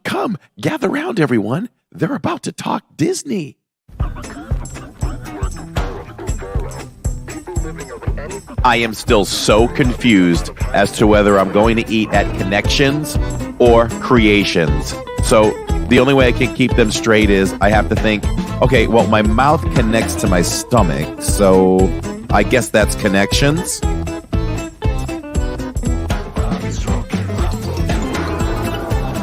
Come, gather round, everyone. They're about to talk Disney. I am still so confused as to whether I'm going to eat at Connections or Creations. So the only way I can keep them straight is I have to think, okay, well, my mouth connects to my stomach, so I guess that's Connections.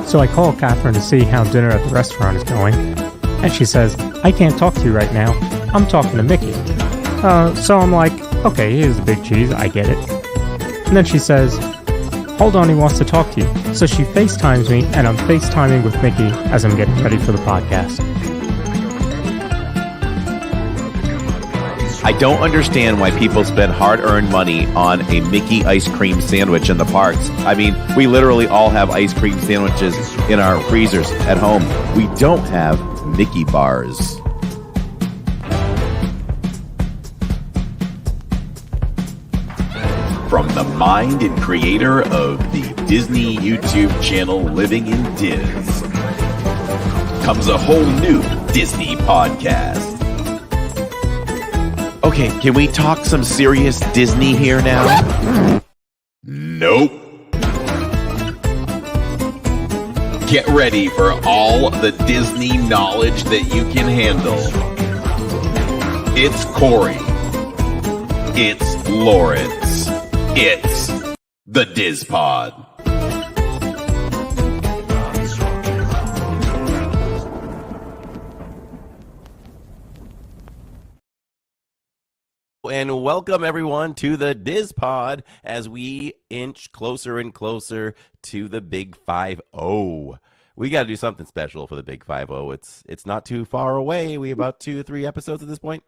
So I call Catherine to see how dinner at the restaurant is going, and she says, I can't talk to you right now. I'm talking to Mickey. So I'm like, okay, here's the big cheese. I get it. And then she says, hold on, he wants to talk to you. So she FaceTimes me, and I'm FaceTiming with Mickey as I'm getting ready for the podcast. I don't understand why people spend hard-earned money on a Mickey ice cream sandwich in the parks. I mean, we literally all have ice cream sandwiches in our freezers at home. We don't have Mickey bars. From the mind and creator of the Disney YouTube channel Living in Diz comes a whole new Disney podcast. Okay, can we talk some serious Disney here now? Nope. Get ready for all the Disney knowledge that you can handle. It's Corey. It's Lawrence. It's the Diz Pod. And welcome everyone to the Diz Pod as we inch closer and closer to the Big 5-0. We got to do something special for the Big 5-0. It's not too far away. We about 2 or 3 episodes at this point.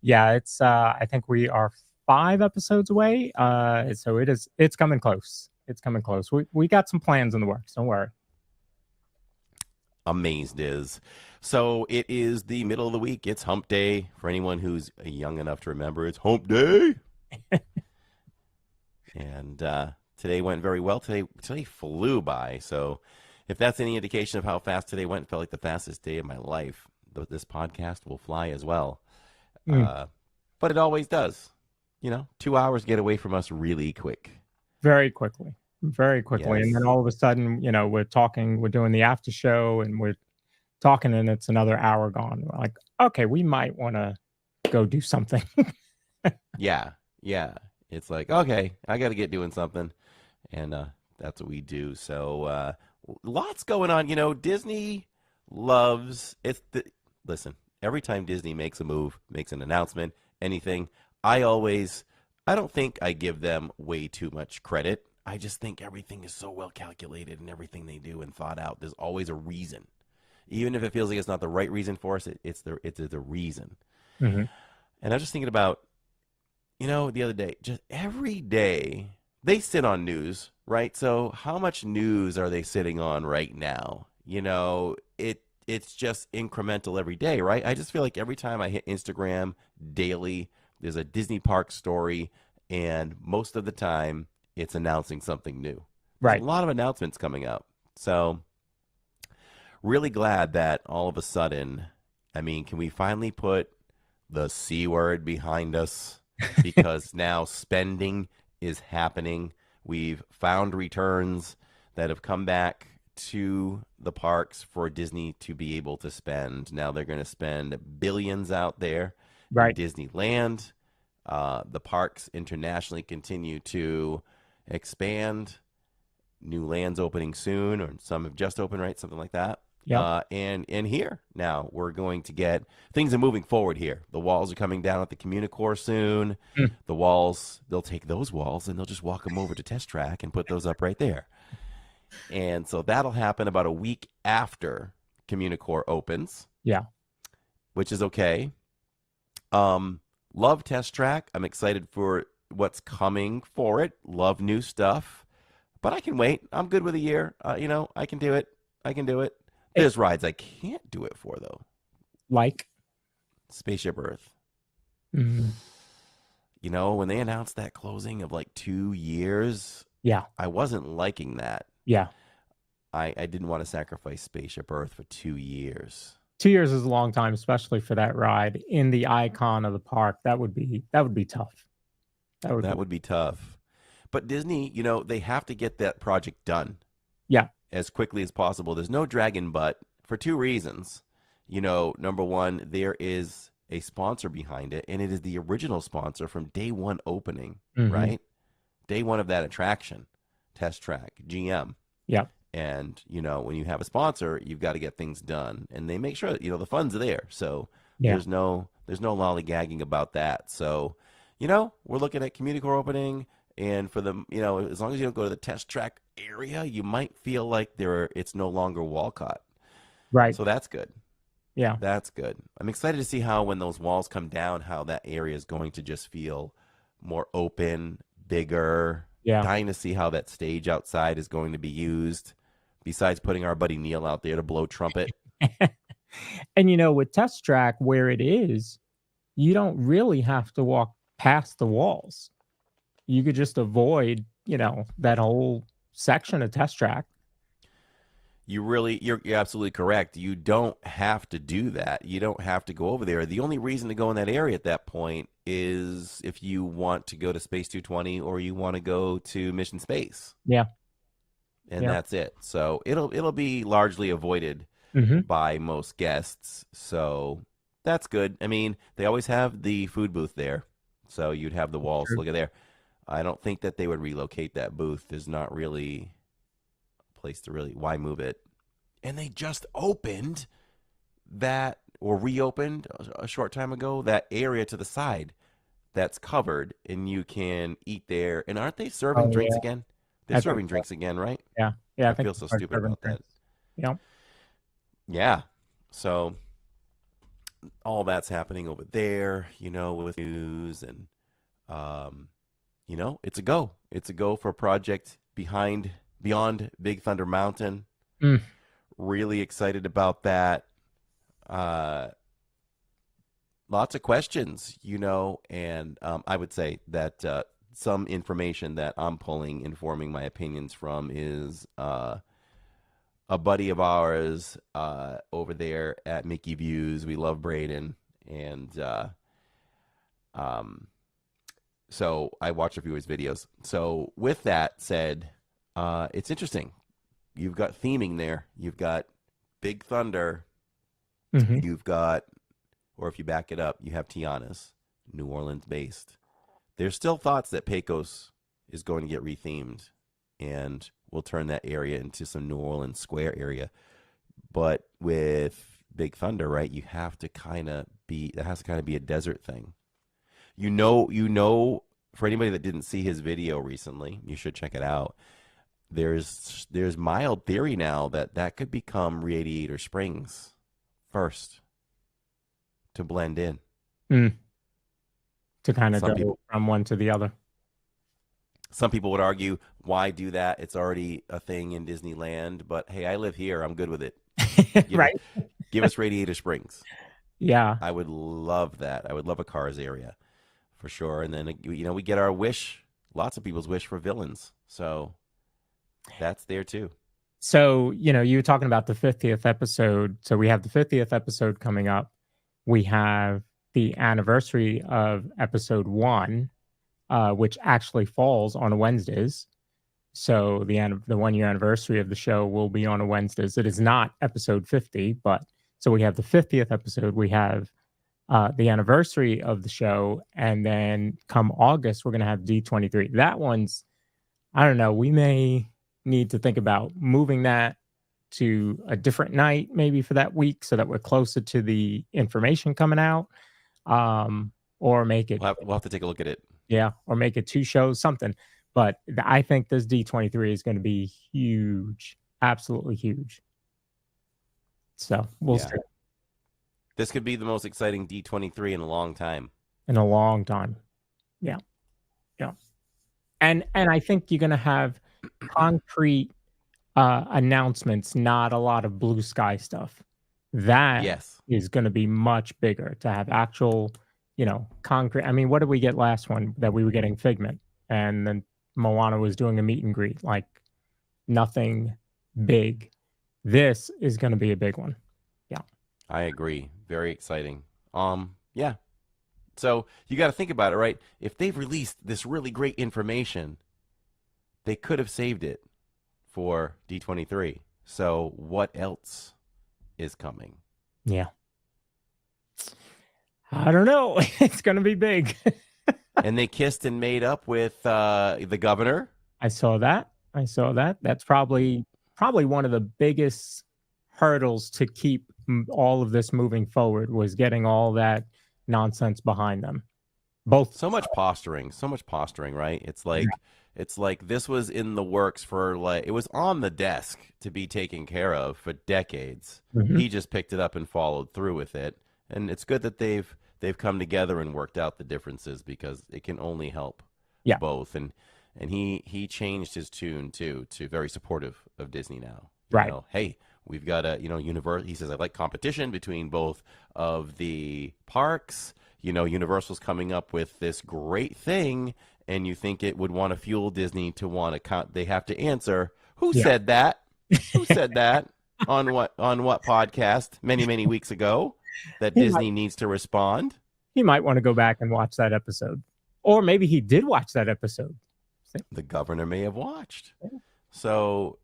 Yeah, it's I think we are 5 episodes away. So it's coming close. It's coming close. We got some plans in the works. Don't worry. Amazed is. So it is the middle of the week. It's hump day. For anyone who's young enough to remember, it's hump day. And today went very well. Today flew by. So if that's any indication of how fast today went, it felt like the fastest day of my life. This podcast will fly as well. But it always does. 2 hours get away from us really quick. Very quickly. Very quickly. Yes. And then all of a sudden, we're talking, we're doing the after show and we're talking and it's another hour gone. We're like, okay, we might want to go do something. Yeah. It's like, okay, I got to get doing something. And that's what we do. So lots going on. Disney loves it. Listen, every time Disney makes a move, makes an announcement, anything, I don't think I give them way too much credit. I just think everything is so well calculated and everything they do and thought out. There's always a reason. Even if it feels like it's not the right reason for us, it's the reason. Mm-hmm. And I was just thinking about, the other day, just every day they sit on news, right? So how much news are they sitting on right now? It's just incremental every day, right? I just feel like every time I hit Instagram daily, there's a Disney Parks story, and most of the time it's announcing something new. Right. There's a lot of announcements coming up. So really glad that all of a sudden, can we finally put the C word behind us? Because now spending is happening. We've found returns that have come back to the parks for Disney to be able to spend. Now they're going to spend billions out there Right. in Disneyland. The parks internationally continue to expand. New lands opening soon, or some have just opened, right? Something like that. Yep. And here now we're going to get things are moving forward here. The walls are coming down at the Communicore soon. The walls, they'll take those walls and they'll just walk them over to Test Track and put those up right there. And so that'll happen about a week after Communicore opens. Yeah. Which is okay. Love Test Track. I'm excited for what's coming for it. Love new stuff. But I can wait. I'm good with a year. I can do it. There's rides I can't do it for, though. Like? Spaceship Earth. Mm-hmm. When they announced that closing of like 2 years, Yeah. I wasn't liking that. Yeah. I didn't want to sacrifice Spaceship Earth for 2 years. 2 years is a long time, especially for that ride in the icon of the park. That would be tough. That would That be would be tough. But Disney, they have to get that project done yeah. as quickly as possible. There's no dragon butt for two reasons. Number one, there is a sponsor behind it, and it is the original sponsor from day one opening, Mhm. right? Day one of that attraction, Test Track, GM. Yeah. And, when you have a sponsor, you've got to get things done. And they make sure that, the funds are there. So Yeah. there's no lollygagging about that. So, we're looking at community core opening. And for them, as long as you don't go to the Test Track area, you might feel like it's no longer Walcott. Right. So that's good. Yeah. That's good. I'm excited to see how when those walls come down, how that area is going to just feel more open, bigger. Yeah. Dying to see how that stage outside is going to be used. Besides putting our buddy Neil out there to blow trumpet. And with Test Track where it is, you don't really have to walk past the walls. You could just avoid, that whole section of Test Track. You're absolutely correct. You don't have to do that. You don't have to go over there. The only reason to go in that area at that point is if you want to go to Space 220 or you want to go to Mission Space. Yeah. And Yeah. that's it. So it'll be largely avoided Mhm. by most guests. So that's good. I mean, they always have the food booth there. So you'd have the walls. True. Look at there. I don't think that they would relocate that booth. There's not really a place to really why move it. And they just opened that or reopened a short time ago that area to the side that's covered and you can eat there. And aren't they serving Oh, drinks yeah. again? They're I think serving so. drinks again, right? Yeah. Yeah, I I think feel they so are stupid serving about that. drinks. Yeah. Yeah. So all that's happening over there, with news and it's a go. It's a go for a project beyond Big Thunder Mountain. Mm. Really excited about that. Uh Lots of questions, and I would say that some information that I'm pulling, informing my opinions from, is a buddy of ours over there at Mickey Views. We love Braden, and um, so I watched a few of his videos. So with that said, it's interesting. You've got theming there. You've got Big Thunder. Mhm. You've got, or if you back it up, you have Tiana's, New Orleans based. There's still thoughts that Pecos is going to get rethemed, and we'll turn that area into some New Orleans Square area. But with Big Thunder, right, you have to kind of be, it has to kind of be a desert thing. For anybody that didn't see his video recently, you should check it out. There's mild theory now that could become Radiator Springs first to blend in. Mm. To kind of Some go people from one to the other. some people would argue, why do that? It's already a thing in Disneyland. But hey, I live here. I'm good with it. Give it, Right? give us Radiator Springs. Yeah. I would love that. I would love a Cars area for sure. And then we get our wish, lots of people's wish for villains. So that's there too. So, you were talking about the 50th episode. So we have the 50th episode coming up. We have the anniversary of episode 1, which actually falls on Wednesdays. So the 1 year anniversary of the show will be on a Wednesdays. It is not episode 50, but so we have the 50th episode. We have the anniversary of the show, and then come August we're going to have D23. That one's, I don't know. We may need to think about moving that to a different night, maybe for that week, so that we're closer to the information coming out, or make it, We'll have to take a look at it. yeah, or make it 2 shows, something. But I think this D23 is going to be huge, absolutely huge. So we'll Yeah. see This could be the most exciting D23 in a long time. in a long time. Yeah, yeah, and I think you're going to have concrete announcements, not a lot of blue sky stuff. That Yes. is going to be much bigger to have actual concrete. I mean, what did we get last one that we were getting Figment, and then Moana was doing a meet and greet, like nothing big. This is going to be a big one. Yeah. I agree. Very exciting. Yeah. So you got to think about it, right? If they've released this really great information, they could have saved it for D23. So what else is coming? Yeah. I don't know. It's going to be big. And they kissed and made up with the governor. I saw that. That's probably one of the biggest hurdles to keep all of this moving forward, was getting all that nonsense behind them. Both. So much posturing, right? It's like this was in the works for, like, it was on the desk to be taken care of for decades. Mhm. He just picked it up and followed through with it. And it's good that they've come together and worked out the differences, because it can only help both. And he changed his tune too, to very supportive of Disney now. Right. Hey, we've got a universe. He says, I like competition between both of the parks. Universal's coming up with this great thing, and you think it would want to fuel Disney to want to count. They have to answer, who said that? Who said that on what podcast many weeks ago, that Disney needs to respond? He might want to go back and watch that episode, or maybe he did watch that episode. The governor may have watched. So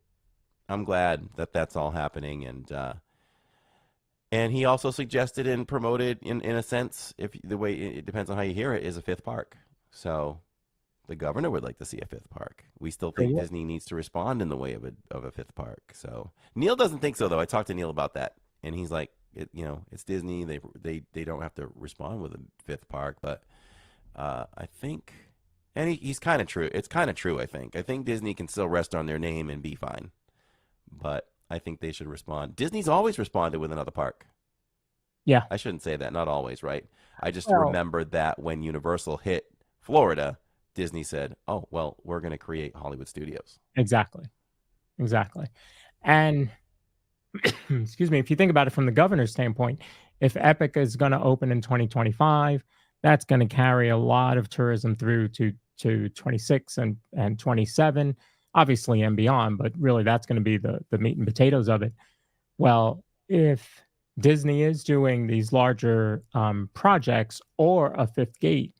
I'm glad that that's all happening, and he also suggested and promoted, in a sense, if the way it depends on how you hear it, is a fifth park. So the governor would like to see a fifth park. We still think Disney needs to respond in the way of a fifth park. So Neil doesn't think so, though. I talked to Neil about that, and he's like, it's Disney. They don't have to respond with a fifth park, but I think, and he's kind of true. It's kind of true. I think Disney can still rest on their name and be fine, but I think they should respond. Disney's always responded with another park. Yeah. I shouldn't say that. Not always, right? I just remembered that when Universal hit Florida, Disney said, oh, well, we're going to create Hollywood Studios. Exactly. And excuse me, if you think about it from the governor's standpoint, if Epic is going to open in 2025, that's going to carry a lot of tourism through to 26 and 27, obviously, and beyond, but really that's going to be the meat and potatoes of it. Well, if Disney is doing these larger projects or a fifth gate,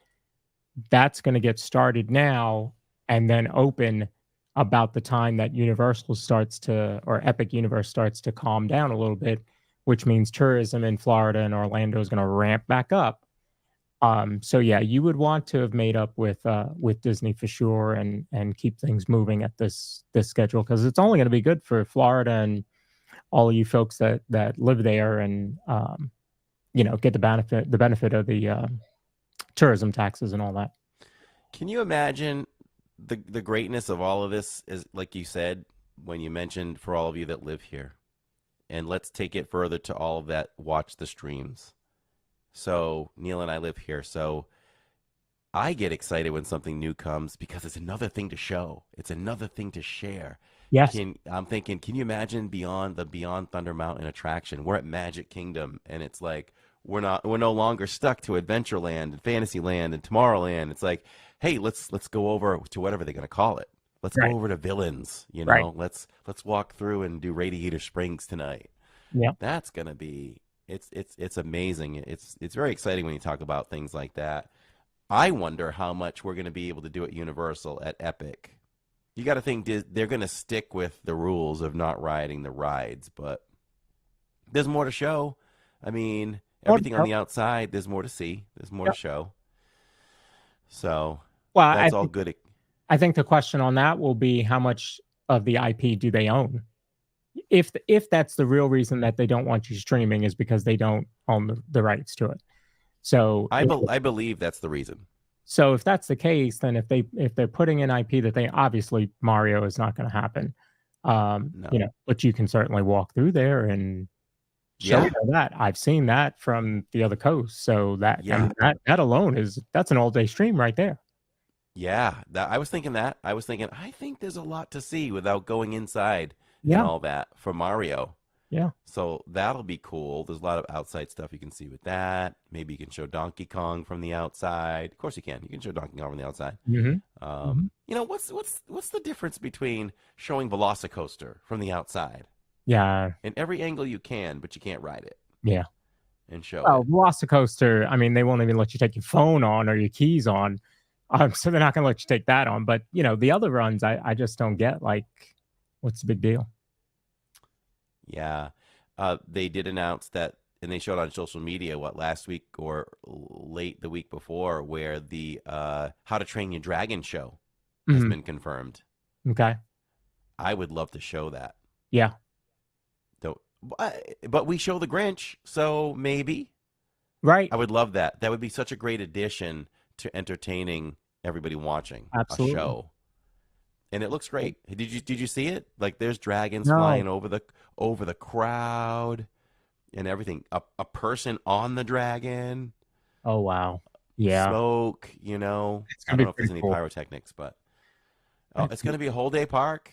that's going to get started now and then open about the time that Universal starts to, or Epic Universe starts to calm down a little bit, which means tourism in Florida and Orlando is going to ramp back up. So yeah, you would want to have made up with Disney for sure, and keep things moving at this schedule, because it's only going to be good for Florida and all of you folks that live there, and get the benefit of the tourism taxes and all that. Can you imagine the greatness of all of this? Is, like you said, when you mentioned, for all of you that live here, and let's take it further to all of that watch the streams. So Neil and I live here, so I get excited when something new comes, because it's another thing to show. It's another thing to share. Yes. I'm thinking, can you imagine Beyond Thunder Mountain attraction? We're at Magic Kingdom, and it's like we're no longer stuck to Adventureland and Fantasyland and Tomorrowland. It's like, hey, let's go over to whatever they're going to call it. Let's go over to Villains. Let's walk through and do Radiator Springs tonight. Yeah, that's going to be. It's amazing. It's very exciting when you talk about things like that. I wonder how much we're going to be able to do at Universal, at Epic. You got to think they're going to stick with the rules of not riding the rides, but there's more to show. I mean, everything on the outside, there's more to see. There's more to show. So that's all good. I think the question on that will be, how much of the IP do they own? If that's the real reason that they don't want you streaming, is because they don't own the rights to it. So I believe that's the reason. So if that's the case, then if they're putting in IP that they, obviously Mario is not going to happen. No. But you can certainly walk through there and show that. I've seen that from the other coast. So that that alone that's an all day stream right there. Yeah, I was thinking that. I think there's a lot to see without going inside. And all that for Mario. Yeah. So that'll be cool. There's a lot of outside stuff you can see with that. Maybe you can show Donkey Kong from the outside. Of course you can. You can show Donkey Kong from the outside. Hmm. Hmm. What's the difference between showing Velocicoaster from the outside? Yeah. In every angle you can, but you can't ride it Yeah. and show Well, it. Velocicoaster, I mean, they won't even let you take your phone on or your keys on. So they're not going to let you take that on. But, the other runs, I just don't get. Like, what's the big deal? Yeah. They did announce that, and they showed on social media, what, last week or late the week before, where the How to Train Your Dragon show has Hmm. been confirmed. Okay. I would love to show that. Yeah. Though, but we show the Grinch, so maybe. Right. I would love that. That would be such a great addition to entertaining everybody watching a Absolutely. show. And it looks great. Did you see it? Like there's dragons No. flying over the crowd and everything. A person on the dragon, Oh, wow. Yeah. smoke. It's I going to don't be know if there's pretty any cool. pyrotechnics, but it's going Absolutely. to be a whole day park.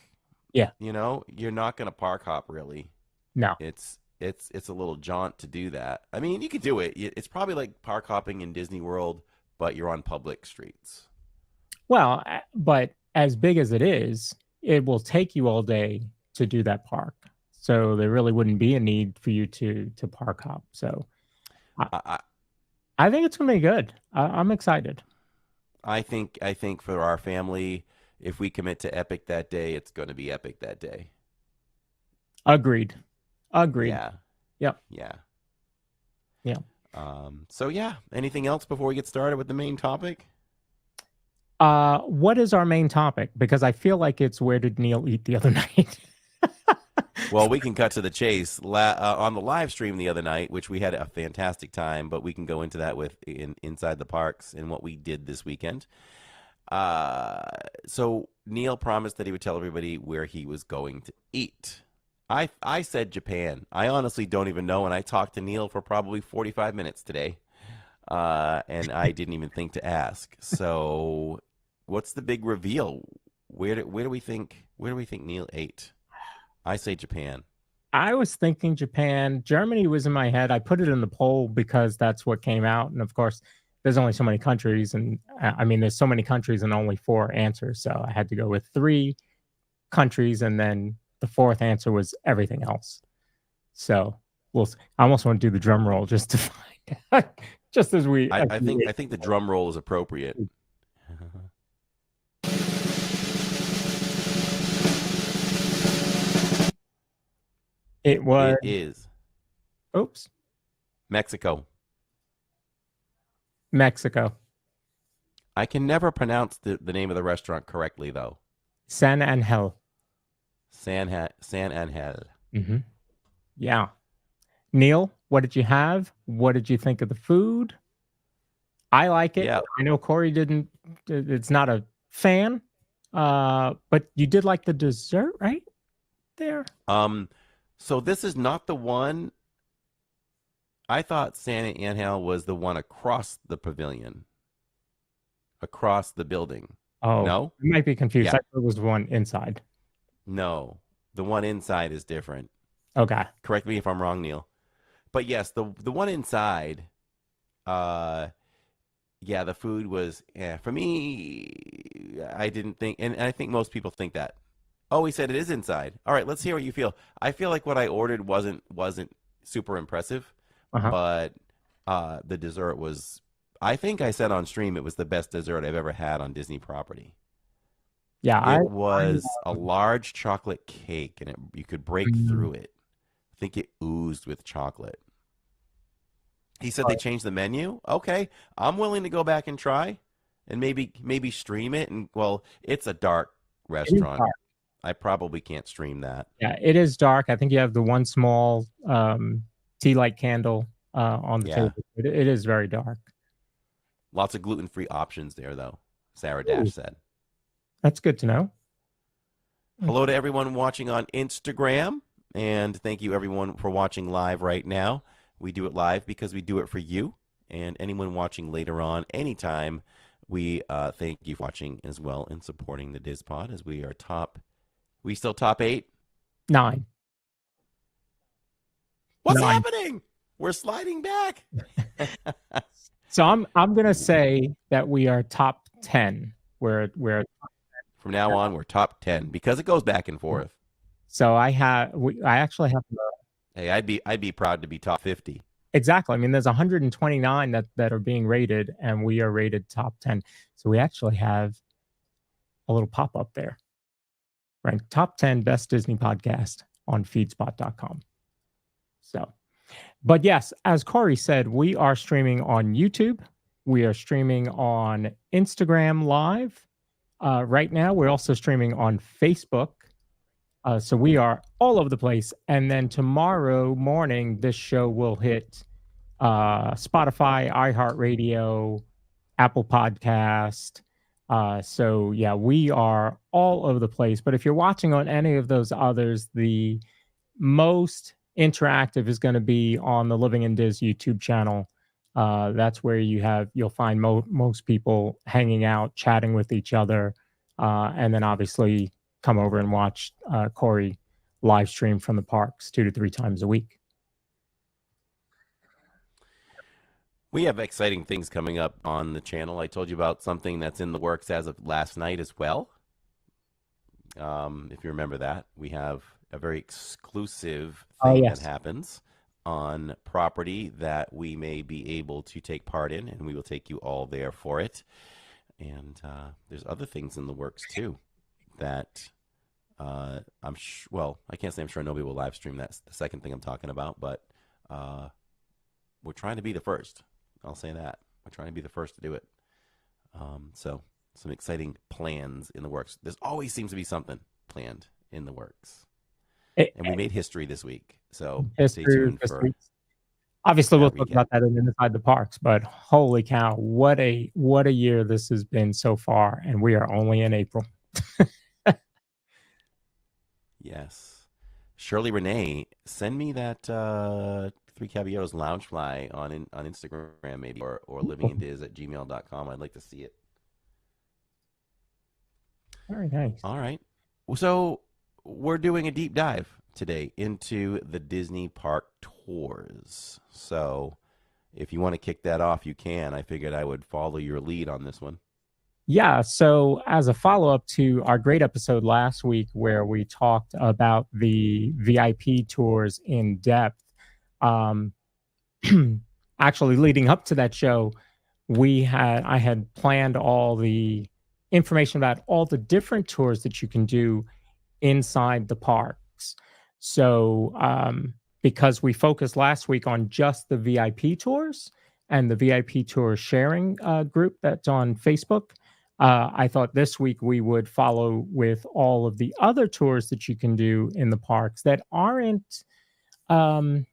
Yeah. You're not going to park hop really. No. It's a little jaunt to do that. I mean, you could do it. It's probably like park hopping in Disney World, but you're on public streets. Well, but as big as it is, it will take you all day to do that park. So there really wouldn't be a need for you to park hop. So I, I, I I think it's going to be good. I'm excited. I think for our family, if we commit to epic that day, it's going to be epic that day. Agreed. Agreed. Yeah, Yep. yeah. Yeah. So yeah. Anything else before we get started with the main topic? What is our main topic? Because I feel like it's where did Neil eat the other night? Well, we can cut to the chase. On the live stream the other night, which we had a fantastic time, but we can go into that inside the parks and what we did this weekend. So Neil promised that he would tell everybody where he was going to eat. I said Japan. I honestly don't even know, and I talked to Neil for probably 45 minutes today, and I didn't even think to ask. So, what's the big reveal? Where do we think Neil ate? I say Japan. I was thinking Japan. Germany was in my head. I put it in the poll because that's what came out. And of course, there's only so many countries. And I mean, there's so many countries and only four answers. So I had to go with three countries. And then the fourth answer was everything else. So I almost want to do the drum roll just to find out, just as we. I, I think I think the drum roll is appropriate. It was, It is oops, Mexico. Mexico. I can never pronounce the name of the restaurant correctly though. San Angel. San Angel. Mm-hmm. Yeah. Neil, what did you have? What did you think of the food? I like it. Yeah. I know Corey didn't. It's not a fan, but you did like the dessert, right? There. So this is not the one. I thought Santa Angel was the one across the pavilion, across the building. Oh, No? I might be confused. Yeah. I thought it was one inside. No. The one inside is different. Okay. Correct me if I'm wrong, Neil. But yes, the one inside, yeah, the food was, yeah, for me, I didn't think, and I think most people think that. Oh, he said it is inside. All right, let's hear what you feel. I feel like what I ordered wasn't super impressive, Uh-huh. but the dessert was. I think I said on stream it was the best dessert I've ever had on Disney property. Yeah. It was a large chocolate cake, and you could break Mm, through it. I think it oozed with chocolate. He said they oh, changed the menu. Okay, I'm willing to go back and try, and maybe stream it. And well, it's a dark it is restaurant. dark. I probably can't stream that. Yeah, it is dark. I think you have the one small tea light candle on the Yeah, table. It is very dark. lots of gluten-free options there, though. Sarah Ooh, Dash said. that's good to know. Hello to everyone watching on Instagram, and thank you everyone for watching live right now. We do it live because we do it for you, and anyone watching later on, anytime, we thank you for watching as well and supporting the DizPod as we are top. We still top 8? 9. What's nine. happening? We're sliding back. So I'm gonna say that we are top 10. We're From now on, we're top 10 because it goes back and forth. so I actually have Hey, I'd be proud to be top 50. exactly. I mean, there's 129 that are being rated, and we are rated top 10. So we actually have a little pop up there, ranked top 10 best Disney podcast on feedspot.com. So, but yes, as Corey said, we are streaming on YouTube. We are streaming on Instagram Live. Right now, we're also streaming on Facebook. So we are all over the place. And then tomorrow morning, this show will hit Spotify, iHeartRadio, Apple Podcast. So yeah, we are all over the place. But if you're watching on any of those others, the most interactive is going to be on the Living in Diz YouTube channel. That's where you'll find most people hanging out, chatting with each other, and then obviously come over and watch Corey live stream from the parks 2 to 3 times a week. We have exciting things coming up on the channel. I told you about something that's in the works as of last night as well. If you remember that, we have a very exclusive thing Yes. that happens on property that we may be able to take part in, and we will take you all there for it. And there's other things in the works too that well, I can't say I'm sure nobody will live stream. That's the second thing I'm talking about, but we're trying to be the first. I'll say that. We're trying to be the first to do it. So some exciting plans in the works. There's always seems to be something planned in the works. And we made history this week. So stay tuned for obviously we'll talk recap about that in Inside the Parks, but holy cow, what a year this has been so far, and we are only in April. Yes. Shirley Renee, send me that Three Caballeros Loungefly on Instagram maybe, or livingindiz@gmail.com. I'd like to see it. Very nice. All right. So we're doing a deep dive today into the Disney Park tours. So if you want to kick that off, you can. I figured I would follow your lead on this one. Yeah. So, as a follow up to our great episode last week where we talked about the VIP tours in depth, actually leading up to that show, I had planned all the information about all the different tours that you can do inside the parks. So, because we focused last week on just the VIP tours and the VIP tour sharing group that's on Facebook, I thought this week we would follow with all of the other tours that you can do in the parks that aren't the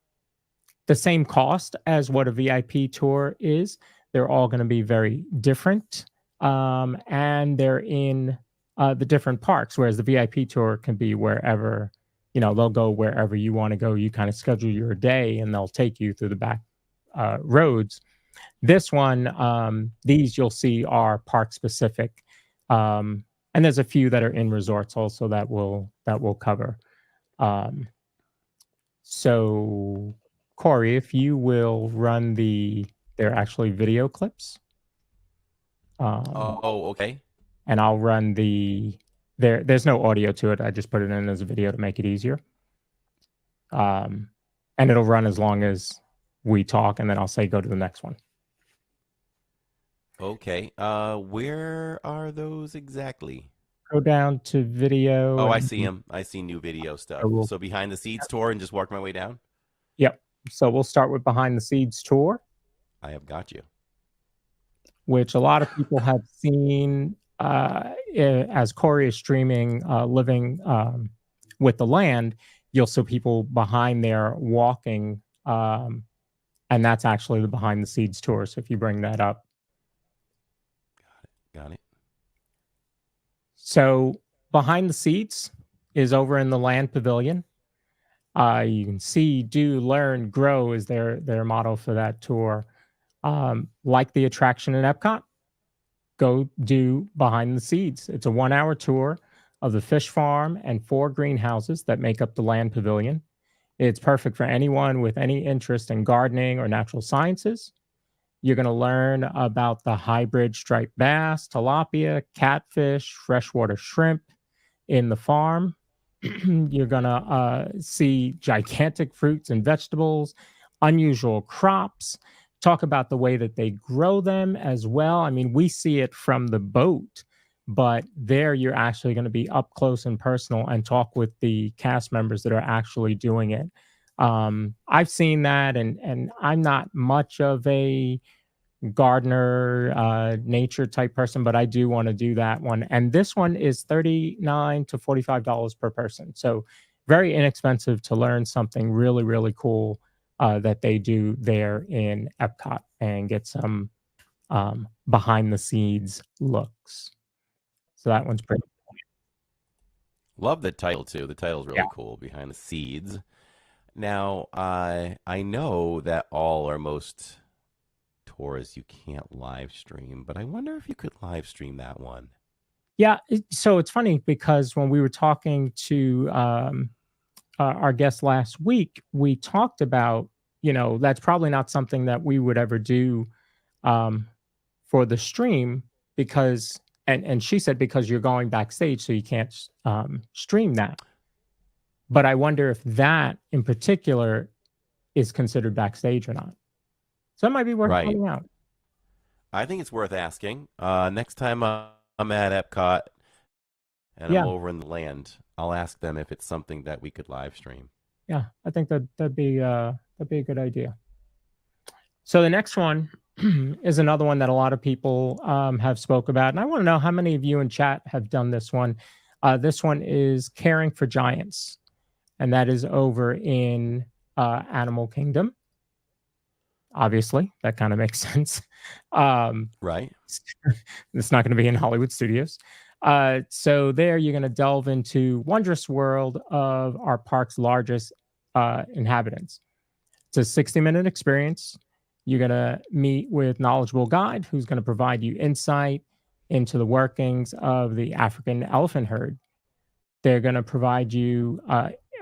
same cost as what a VIP tour is. They're all going to be very different, and they're in the different parks, whereas the VIP tour can be wherever, they'll go wherever you want to go. You kind of schedule your day and they'll take you through the back roads. This one, these you'll see are park specific. And there's a few that are in resorts also that we'll cover. So Corey, if you will run they're actually video clips. Okay. And I'll run there's no audio to it. I just put it in as a video to make it easier. And it'll run as long as we talk, and then I'll say go to the next one. Okay. Where are those exactly? Go down to video. Oh, I see them. I see new video stuff. So behind the scenes tour and just work my way down? Yep. So we'll start with behind the scenes tour. I have got you. Which a lot of people have seen as Corey is streaming Living with the Land. You'll see people behind there walking, and that's actually the behind the scenes tour. So if you bring that up. Got it. So behind the seats is over in the Land Pavilion. You can see, do, learn, grow is their motto for that tour. Like the attraction in Epcot, go do behind the seats. It's a 1-hour tour of the fish farm and 4 greenhouses that make up the Land Pavilion. It's perfect for anyone with any interest in gardening or natural sciences. You're going to learn about the hybrid striped bass, tilapia, catfish, freshwater shrimp in the farm. You're going to see gigantic fruits and vegetables, unusual crops, talk about the way that they grow them as well. I mean, we see it from the boat, but there you're actually going to be up close and personal and talk with the cast members that are actually doing it. I've seen that, and I'm not much of a gardener, nature type person, but I do want to do that one. And this one is $39 to $45 per person. So very inexpensive to learn something really, really cool that they do there in Epcot and get some behind the scenes looks. So that one's pretty, Love the title too. The title's yeah. really cool. Behind the Seeds. Now, I know that all or most tours you can't live stream, but I wonder if you could live stream that one. Yeah. So it's funny because when we were talking to our guest last week, we talked about, that's probably not something that we would ever do um, for the stream because, and she said because you're going backstage, so you can't stream that. But I wonder if that in particular is considered backstage or not. So that might be worth Right. finding out. I think it's worth asking. Next time I'm at Epcot and I'm Yeah, over in the land, I'll ask them if it's something that we could live stream. yeah, I think that'd be a good idea. So the next one is another one that a lot of people have spoke about, and I want to know how many of you in chat have done this one. This one is Caring for Giants, and that is over in Animal Kingdom. Obviously, that kind of makes sense. Right. It's not going to be in Hollywood Studios. So there, you're going to delve into wondrous world of our park's largest inhabitants. It's a 60-minute experience. You're going to meet with knowledgeable guide who's going to provide you insight into the workings of the African elephant herd. They're going to provide you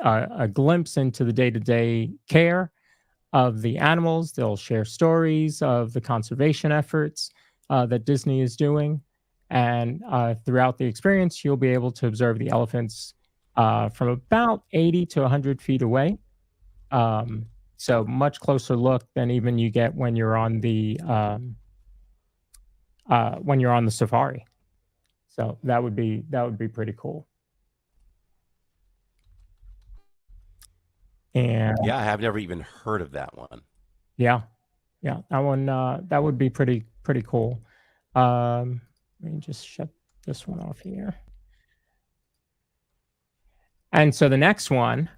a glimpse into the day-to-day care of the animals. They'll share stories of the conservation efforts that Disney is doing. And throughout the experience, you'll be able to observe the elephants from about 80 to 100 feet away. So much closer look than even you get when you're on the safari. So that would be pretty cool. And Yeah, I have never even heard of that one. yeah, that one that would be pretty cool. Let me just shut this one off here. And so the next one,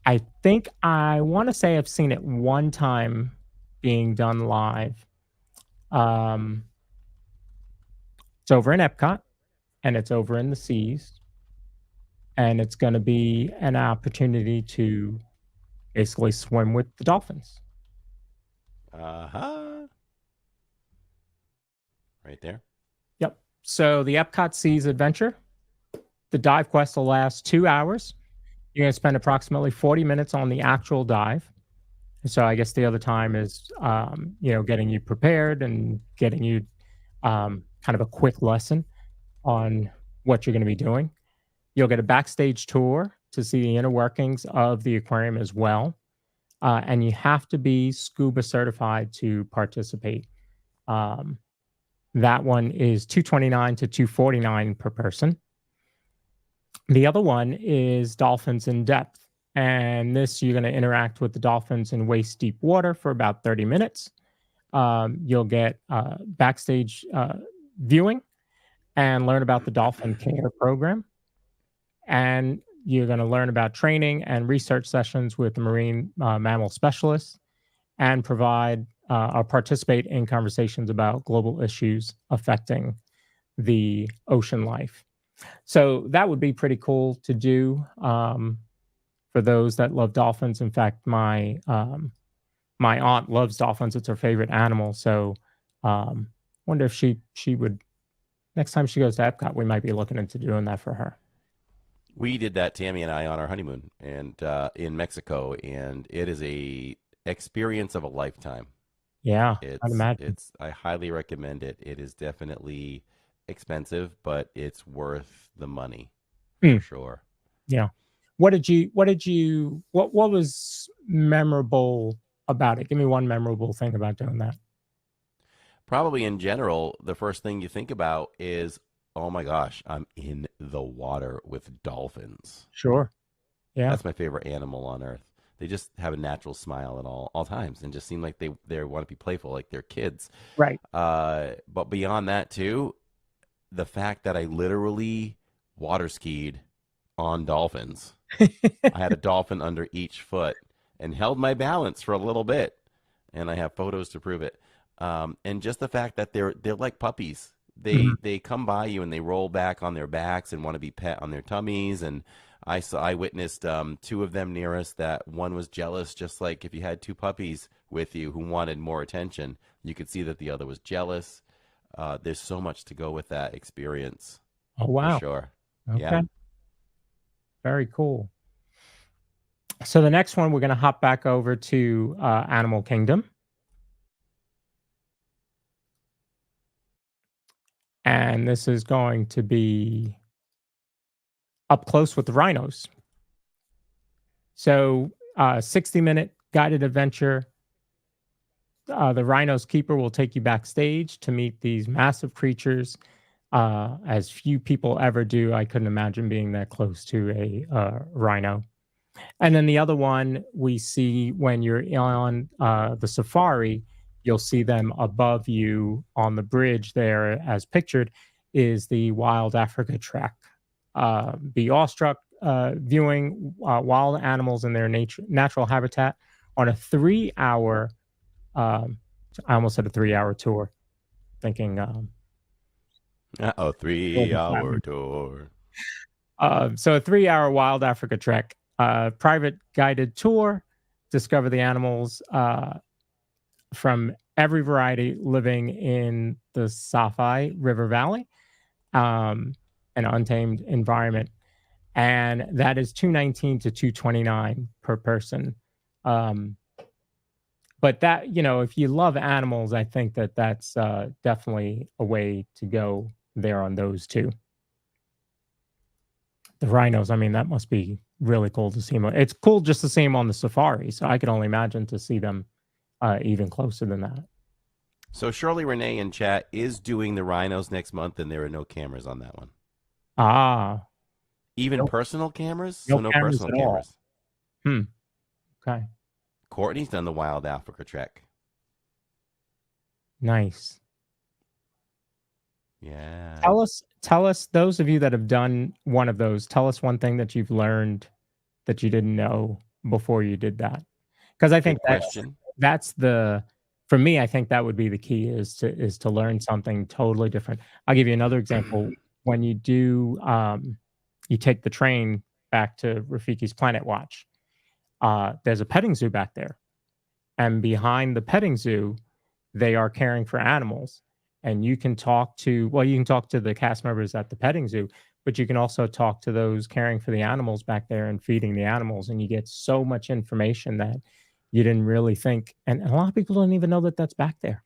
I think I want to say I've seen it one time being done live. It's over in Epcot, and it's over in the seas, and it's going to be an opportunity to basically swim with the dolphins. Uh-huh. Right there. Yep. So the Epcot Seas Adventure, the dive quest will last 2 hours. You're going to spend approximately 40 minutes on the actual dive. So I guess the other time is, getting you prepared and getting you kind of a quick lesson on what you're going to be doing. You'll get a backstage tour to see the inner workings of the aquarium as well. And you have to be scuba certified to participate. That one is $229 to $249 per person. The other one is Dolphins in Depth. And this, you're going to interact with the dolphins in waist deep water for about 30 minutes. You'll get backstage viewing and learn about the dolphin care program. And you're going to learn about training and research sessions with the marine mammal specialists and provide or participate in conversations about global issues affecting the ocean life. So that would be pretty cool to do for those that love dolphins. In fact, my aunt loves dolphins; it's her favorite animal. So, wonder if she would next time she goes to Epcot, we might be looking into doing that for her. We did that, Tammy and I, on our honeymoon and in Mexico, and it is a experience of a lifetime. Yeah, I'd It's imagine. it's I highly recommend it. It is definitely expensive, but it's worth the money for Mm, sure. yeah. What was memorable about it? Give me one memorable thing about doing that. Probably in general, the first thing you think about is, oh my gosh, I'm in the water with dolphins. Sure. Yeah. That's my favorite animal on earth. They just have a natural smile at all times and just seem like they want to be playful, like they're kids. Right. But beyond that too, the fact that I literally water skied on dolphins. I had a dolphin under each foot and held my balance for a little bit, and I have photos to prove it. And just the fact that they're like puppies. Mhm. They come by you and they roll back on their backs and want to be pet on their tummies. And I witnessed two of them near us. That one was jealous, just like if you had two puppies with you who wanted more attention, you could see that the other was jealous. There's so much to go with that experience Oh for wow. sure. Yeah. Okay. Very cool. So the next one, we're going to hop back over to Animal Kingdom, and this is going to be up close with the rhinos. So, 60-minute guided adventure. The rhino's keeper will take you backstage to meet these massive creatures, as few people ever do. I couldn't imagine being that close to a rhino. And then the other one we see when you're on the safari, you'll see them above you on the bridge there, as pictured, is the Wild Africa Trek. Be awestruck viewing wild animals in their natural habitat on a 3 hour, um, I almost said a 3 hour tour, thinking A Global 3 hour Platinum. tour. So a 3 hour Wild Africa Trek, private guided tour, discover the animals from every variety living in the Safi River Valley, um, an untamed environment, and that is 219 to 229 per person. Um, but that, if you love animals, I think that that's definitely a way to go there on those two. The rhinos, I mean, that must be really cool to see 'em. It's cool just to see them on the safari, so I could only imagine to see them even closer than that. So Shirley Renee in chat is doing the rhinos next month, and there are no cameras on that one. Ah, Even no, personal cameras? no So no cameras personal at all. cameras. Hmm. Okay. Courtney's done the Wild Africa Trek. Nice. Yeah. Tell us, those of you that have done one of those, tell us one thing that you've learned that you didn't know before you did that. Because I think Good that's question. that's the for me, I think that would be the key, is to learn something totally different. I'll give you another example. When you take the train back to Rafiki's Planet Watch, there's a petting zoo back there. And behind the petting zoo, they are caring for animals. And you can talk to the cast members at the petting zoo, but you can also talk to those caring for the animals back there and feeding the animals. And you get so much information that you didn't really think. And a lot of people don't even know that that's back there.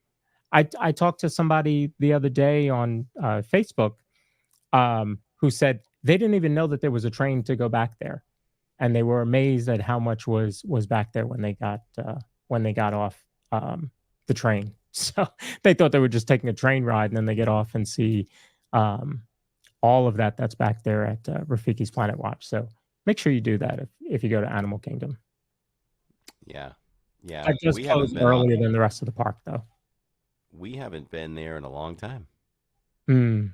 I talked to somebody the other day on Facebook, who said they didn't even know that there was a train to go back there, and they were amazed at how much was back there when they got off the train. So they thought they were just taking a train ride, and then they get off and see um, all of that's back there at Rafiki's Planet Watch. So make sure you do that if you go to Animal Kingdom. Yeah. Yeah. That does close earlier than the rest of the park, though. We haven't been there in a long time. Mm.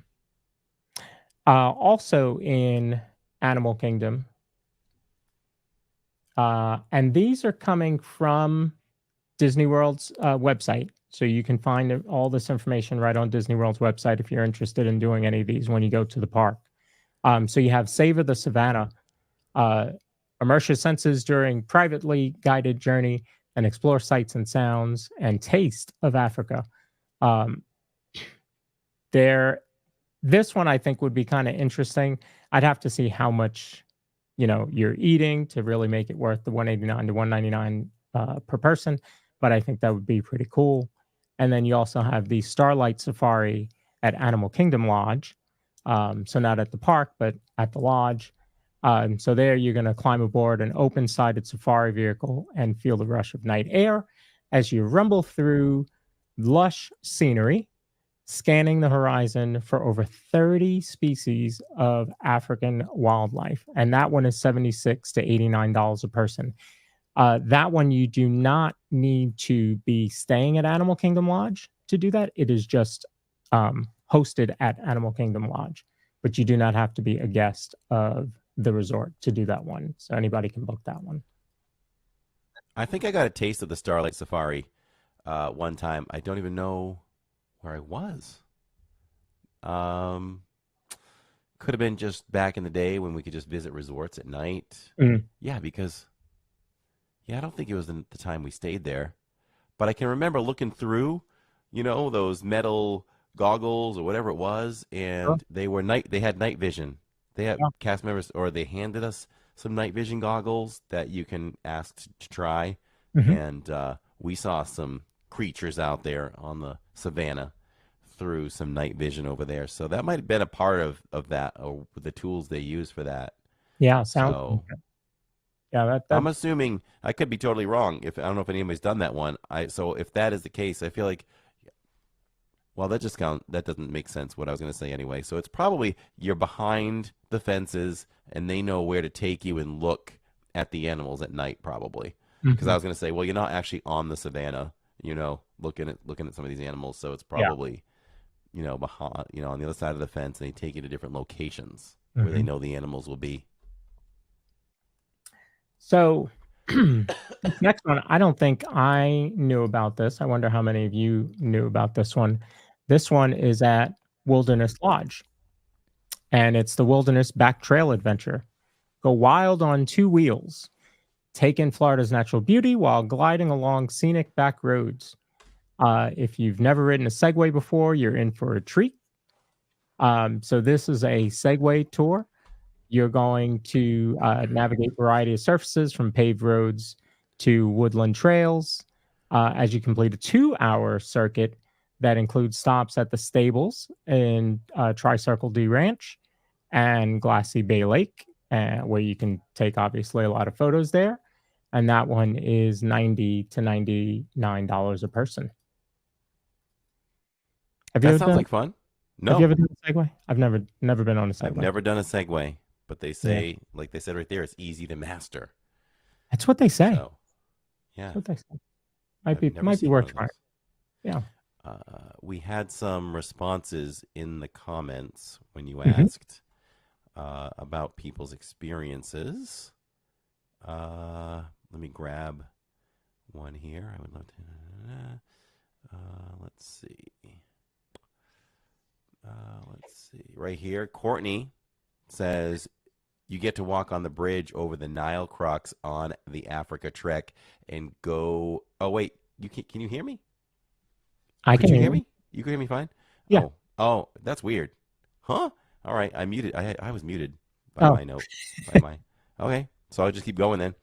Also in Animal Kingdom, and these are coming from Disney World's website. So you can find all this information right on Disney World's website if you're interested in doing any of these when you go to the park. So you have Savor the Savannah, uh, immerse your senses during privately guided journey and explore sights and sounds and taste of Africa. Um, there, this one I think would be kind of interesting. I'd have to see how much you're eating to really make it worth the 189 to 199 per person. But I think that would be pretty cool. And then you also have the Starlight Safari at Animal Kingdom Lodge. So not at the park, but at the lodge. So there you're going to climb aboard an open-sided safari vehicle and feel the rush of night air as you rumble through lush scenery, scanning the horizon for over 30 species of African wildlife. And that one is $76 to $89 a person. That one, you do not need to be staying at Animal Kingdom Lodge to do that. It is just hosted at Animal Kingdom Lodge, but you do not have to be a guest of the resort to do that one. So anybody can book that one. I think I got a taste of the Starlight Safari one time. I don't even know where I was. Um, could have been just back in the day when we could just visit resorts at night. Mm. Yeah, because I don't think it was the time we stayed there, but I can remember looking through, those metal goggles or whatever it was, Sure. and they had night vision. They had Yeah. cast members, or they handed us some night vision goggles that you can ask to try, Mhm. and we saw some creatures out there on the savannah through some night vision over there. So that might have been a part of that, or the tools they use for that. Yeah. Sounds. So Yeah. That. I'm assuming, I could be totally wrong. If I don't know if anybody's done that one. So if that is the case, I feel like, well, that doesn't make sense. What I was going to say anyway. So it's probably you're behind the fences and they know where to take you and look at the animals at night, probably. Because I Mhm. was going to say, well, you're not actually on the savannah, looking at some of these animals. So it's Yeah. probably, behind, on the other side of the fence, and they take you to different locations where they Mhm. know the animals will be. So this next one, I don't think I knew about this. I wonder how many of you knew about this one. This one is at Wilderness Lodge, and it's the Wilderness Back Trail Adventure. Go wild on two wheels. Take in Florida's natural beauty while gliding along scenic back roads. If you've never ridden a Segway before, you're in for a treat. So this is a Segway tour. You're going to navigate a variety of surfaces from paved roads to woodland trails as you complete a 2-hour circuit that includes stops at the stables in Tricircle D Ranch and Glassy Bay Lake, where you can take obviously a lot of photos there. And that one is $90 to $99 a person. Have you That ever sounds done? like fun. Have you No, ever done a Segway? I've never been on a I've Segway. never done a Segway, but they Yeah, say, like they said right there, it's easy to master. that's what they say. So, That's yeah, what they say. Might I've be never might be seen one worth of trying. those. Yeah. We had some responses in the comments when you Mhm. asked about people's experiences. Let me grab one here. I would love to. Let's see. Let's see. Right here, Courtney says you get to walk on the bridge over the Nile Crux on the Africa Trek and go. Oh wait, can you hear me? I Could can you hear hear you. me? You can hear me fine? Yeah. Oh, that's weird. Huh? All right, I muted. I was muted by Oh. my note. By my. Okay, so I'll just keep going then.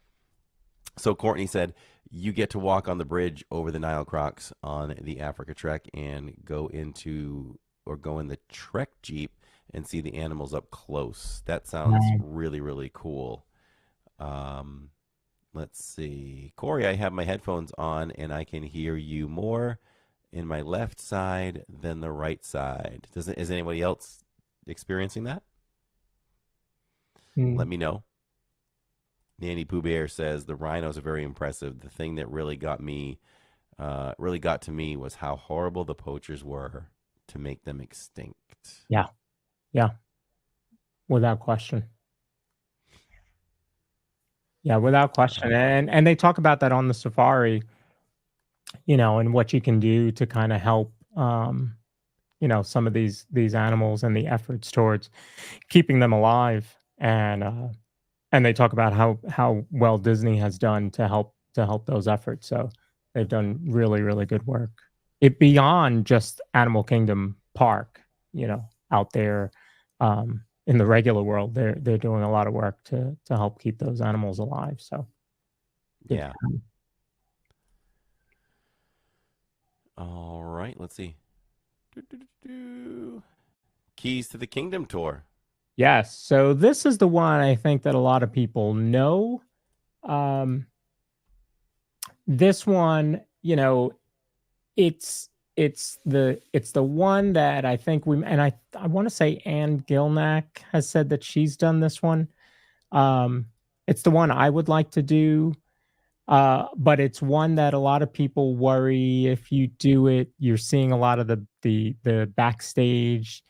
So Courtney said you get to walk on the bridge over the Nile Crocs on the Africa Trek and go in the Trek Jeep and see the animals up close. That sounds Um, really, really cool. Um, let's see. Corey, I have my headphones on and I can hear you more in my left side than the right side. Is anybody else experiencing that? mm, Let me know. Nanny Pooh Bear says the rhinos are very impressive. The thing that really got to me was how horrible the poachers were to make them extinct. yeah. Yeah. Without question. Yeah, without question. Um, And they talk about that on the safari, and what you can do to kind of help some of these animals and the efforts towards keeping them alive. And they talk about how well Disney has done to help those efforts. So they've done really, really good work. It beyond just Animal Kingdom Park, out there. in the regular world, they're doing a lot of work to help keep those animals alive. So good Yeah. for them. All right. Let's see. Keys to the Kingdom tour. Yes. So this is the one I think that a lot of people know. Um, this one, it's it's the one that I think I want to say Anne Gilnack has said that she's done this one. Um, it's the one I would like to do. But it's one that a lot of people worry if you do it, you're seeing a lot of the backstage.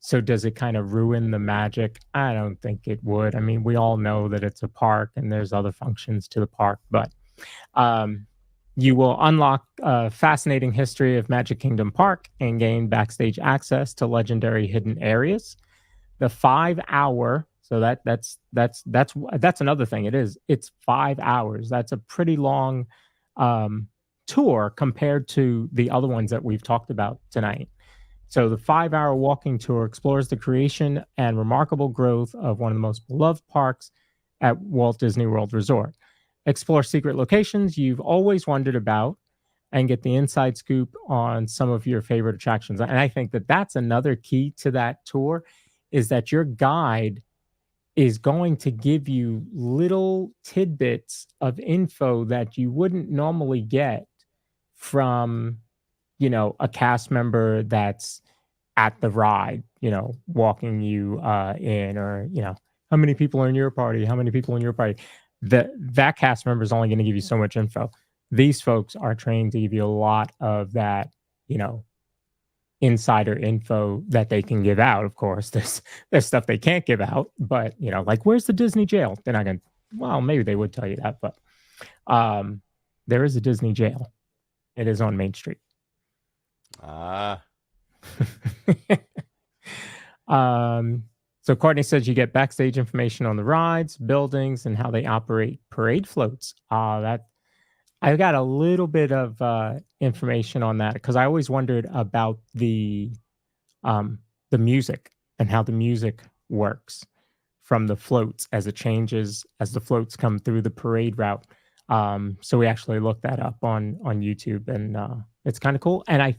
So does it kind of ruin the magic? I don't think it would. I mean, we all know that it's a park and there's other functions to the park, but um, you will unlock a fascinating history of Magic Kingdom Park and gain backstage access to legendary hidden areas. The 5 hour, so that's another thing. It's 5 hours. That's a pretty long um, tour compared to the other ones that we've talked about tonight. So the 5 hour walking tour explores the creation and remarkable growth of one of the most beloved parks at Walt Disney World Resort. Explore secret locations you've always wondered about and get the inside scoop on some of your favorite attractions. And I think that that's another key to that tour is that your guide is going to give you little tidbits of info that you wouldn't normally get from, a cast member that's at the ride, walking you in, or, how many people are in your party? How many people in your party? That cast member is only going to give you so much info. These folks are trained to give you a lot of that, you know, insider info that they can give out. Of course, there's stuff they can't give out, but like where's the Disney jail? They're not gonna. Well, maybe they would tell you that, but there is a Disney jail. It is on Main Street. Ah. So Courtney says you get backstage information on the rides, buildings, and how they operate parade floats. That I got a little bit of information on that because I always wondered about the music and how the music works from the floats as it changes as the floats come through the parade route. So we actually looked that up on YouTube, and it's kind of cool. And I,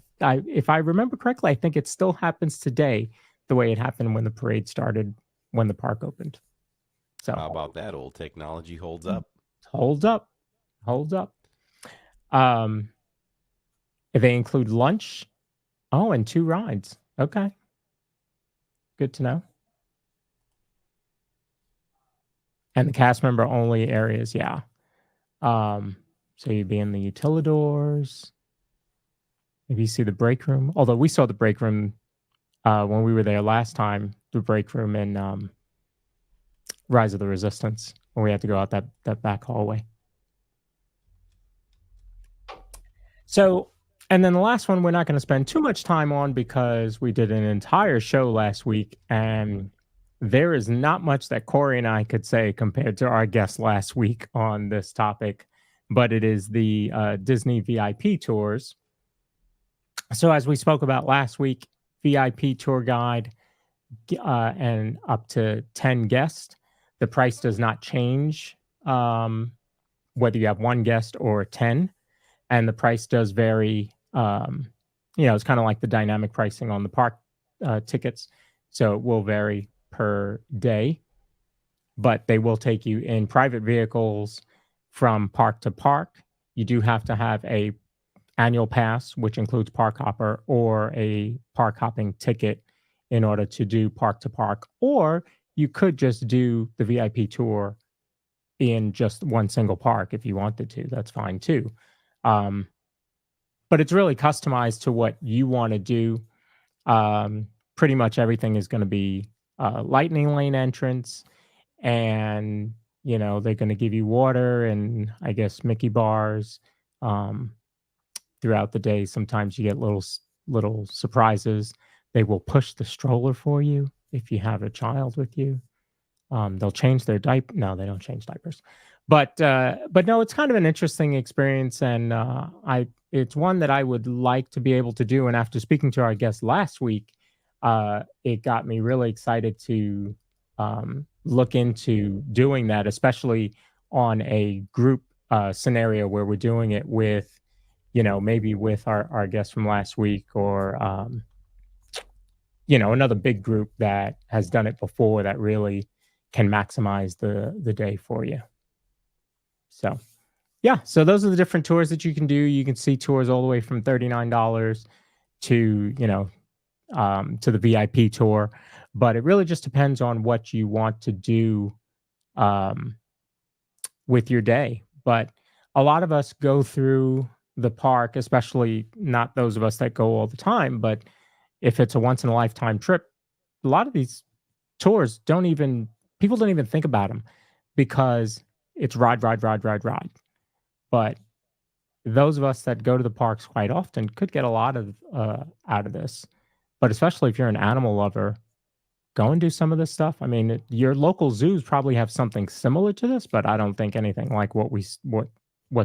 if I remember correctly, I think it still happens today the way it happened when the parade started when the park opened. So How about that? Old technology holds up. holds up, holds up. Um, they include lunch. Oh, and 2 rides. Okay, good to know. And the cast member only areas, yeah. So you'd be in the utilidors. Maybe you see the break room. Although we saw the break room when we were there last time, the break room in Rise of the Resistance, when we had to go out that back hallway. So, and then the last one we're not going to spend too much time on because we did an entire show last week, and there is not much that Corey and I could say compared to our guest last week on this topic, but it is the Disney VIP tours. So, as we spoke about last week, VIP tour guide and up to 10 guests. The price does not change whether you have 1 guest or 10. And the price does vary. It's kind of like the dynamic pricing on the park tickets. So it will vary per day, but they will take you in private vehicles from park to park. You do have to have a annual pass, which includes park hopper or a park hopping ticket in order to do park to park, or you could just do the VIP tour in just one single park if you wanted to. That's fine too. But it's really customized to what you want to do. Pretty much everything is going to be lightning lane entrance, and they're going to give you water and I guess Mickey bars throughout the day. Sometimes you get little surprises. They will push the stroller for you if you have a child with you. They'll change their diaper. No, they don't change diapers. But no, it's kind of an interesting experience, and it's one that I would like to be able to do. And after speaking to our guest last week, it got me really excited to look into doing that, especially on a group scenario where we're doing it with, maybe with our guest from last week, or another big group that has done it before that really can maximize the day for you. So yeah, so those are the different tours that you can do. You can see tours all the way from $39 to to the VIP tour, but it really just depends on what you want to do um, with your day. But a lot of us go through the park, especially not those of us that go all the time, but if it's a once in a lifetime trip, a lot of these tours don't even people don't even think about them because it's ride, ride, ride, ride, ride. But those of us that go to the parks quite often could get a lot of out of this. But especially if you're an animal lover, go and do some of this stuff. I mean, your local zoos probably have something similar to this, but I don't think anything like what's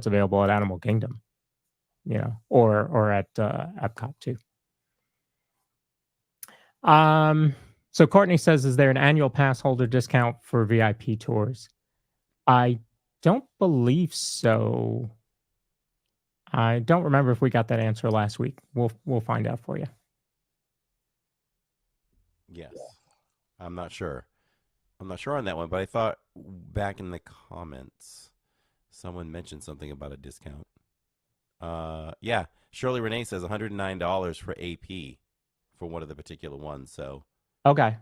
available at Animal Kingdom, or at Epcot too. So Courtney says, "Is there an annual pass holder discount for VIP tours?" I don't believe so. I don't remember if we got that answer last week. We'll find out for you. Yes. I'm not sure. I'm not sure on that one, but I thought back in the comments someone mentioned something about a discount. Yeah. Shirley Renee says $109 for AP for one of the particular ones. So Okay.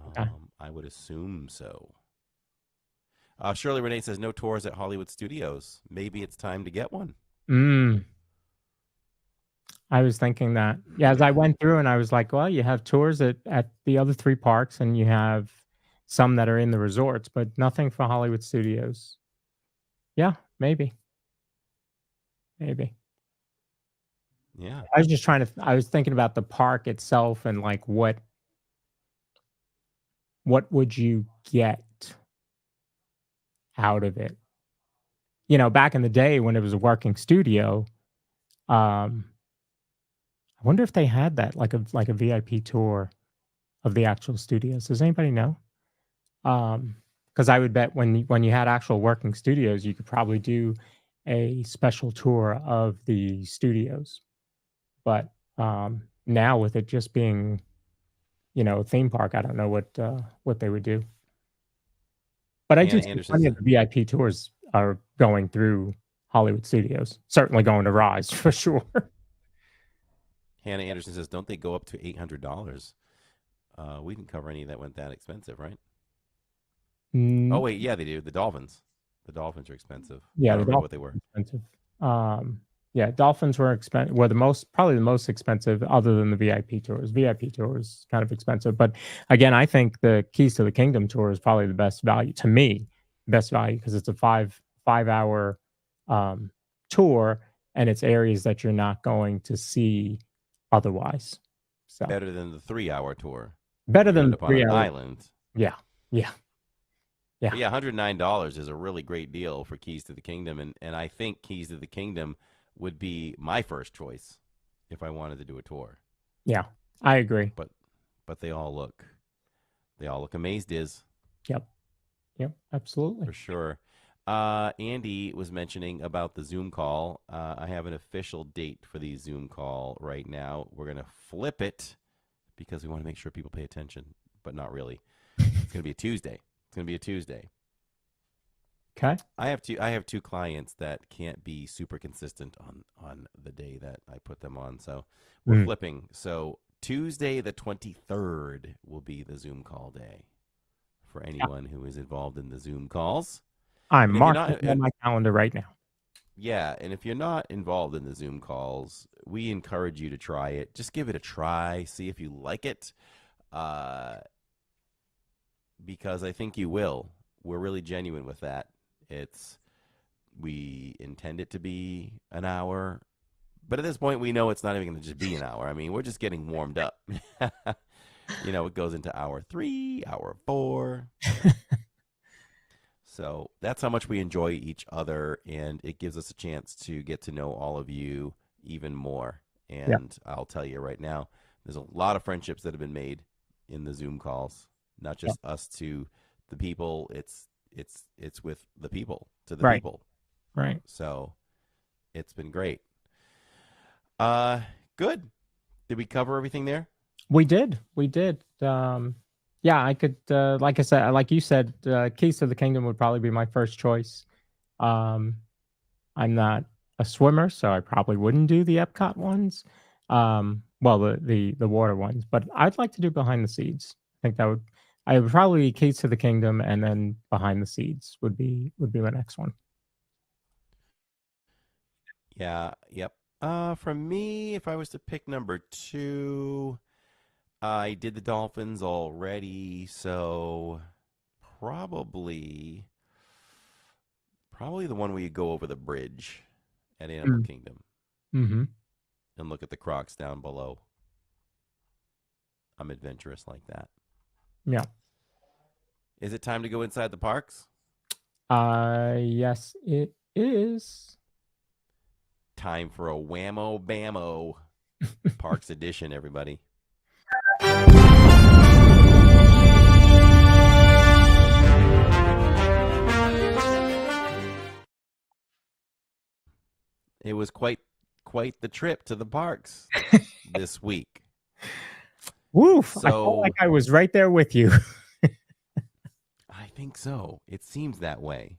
Okay. I would assume so. Shirley Renee says no tours at Hollywood Studios. Maybe it's time to get one. Mm. I was thinking that. Yeah, as I went through and I was like, well, you have tours at the other three parks and you have some that are in the resorts, but nothing for Hollywood Studios. Yeah, maybe. Maybe. Yeah. I was thinking about the park itself and like what would you get out of it? Back in the day when it was a working studio, um, I wonder if they had that like a VIP tour of the actual studios. Does anybody know? Because I would bet when you had actual working studios, you could probably do a special tour of the studios. But now with it just being, a theme park, I don't know what they would do. But I do Hannah see Anderson plenty of said, the VIP tours are going through Hollywood Studios. Certainly going to Rise for sure. Hannah Anderson says, don't they go up to $800? We didn't cover any that went that expensive, right? Oh Mm, wait, yeah, they do. The Dolphins. The Dolphins are expensive. I yeah, don't the remember Dolphins what they were. were expensive. Yeah, Dolphins were probably the most expensive other than the VIP tours. VIP tours kind of expensive, but again, I think the Keys to the Kingdom tour is probably the best value to me. Best value because it's a five hour um, tour, and it's areas that you're not going to see otherwise. So Better than the 3 hour tour where better you end than up on an 3 hours. island. Yeah, yeah, yeah, But yeah, $109 is a really great deal for Keys to the Kingdom, and I think Keys to the Kingdom would be my first choice if I wanted to do a tour. yeah. I agree. But they all look amazed, is Yep, yep, absolutely. for sure. Andy was mentioning about the Zoom call. I have an official date for the Zoom call right now. We're gonna flip it because we want to make sure people pay attention, but not really. It's gonna be a Tuesday. It's gonna be a Tuesday. Okay. I have two clients that can't be super consistent on the day that I put them on. So we're Mm. flipping. So Tuesday the 23rd will be the Zoom call day for Yeah. anyone who is involved in the Zoom calls. I'm And if you're marking not it on my calendar right now. yeah, and if you're not involved in the Zoom calls, we encourage you to try it. Just give it a try, see if you like it. Uh because I think you will. We're really genuine with that. It's we intend it to be an hour, but at this point, we know it's not even going to just be an hour. I mean, we're just getting warmed up. It goes into hour 3, hour 4. So that's how much we enjoy each other, and it gives us a chance to get to know all of you even more. Yeah. And I'll tell you right now, there's a lot of friendships that have been made in the Zoom calls. not Yeah. just us to the people. It's with the people to the Right. people. Right. So it's been great. Uh, good. Did we cover everything there? We did. We did. Yeah, I could, like I said, like you said, Keys to the Kingdom would probably be my first choice. Um, I'm not a swimmer, so I probably wouldn't do the Epcot ones. Well, the water ones, but I'd like to do Behind the Seeds. I think that would. I would probably Keys to the Kingdom, and then Behind the Seeds would be my next one. Yeah. Yep. For me, if I was to pick number two, I did the Dolphins already, so probably probably the one where you go over the bridge at Animal Mm. Kingdom Mm-hmm. and look at the crocs down below. I'm adventurous like that. Yeah. Is it time to go inside the parks? Yes, it is. Time for a whammo bammo parks edition, everybody. It was quite the trip to the parks this week. Woof! I felt like So I was right there with you. I think so. It seems that way.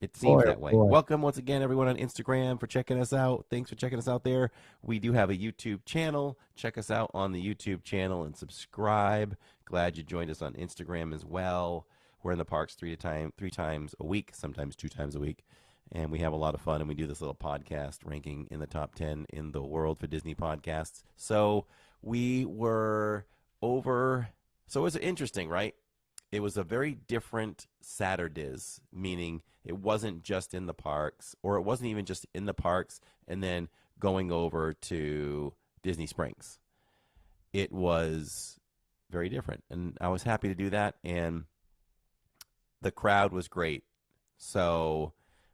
It seems Boy, oh that way. boy. Welcome once again, everyone on Instagram, for checking us out. Thanks for checking us out there. We do have a YouTube channel. Check us out on the YouTube channel and subscribe. Glad you joined us on Instagram as well. We're in the parks three times a week, sometimes 2 times a week. And we have a lot of fun, and we do this little podcast ranking in the top 10 in the world for Disney podcasts. So we were over. So it was interesting, right? It was a very different Saturdays, meaning it wasn't just in the parks, or it wasn't even just in the parks and then going over to Disney Springs. It was very different, and I was happy to do that, and the crowd was great. So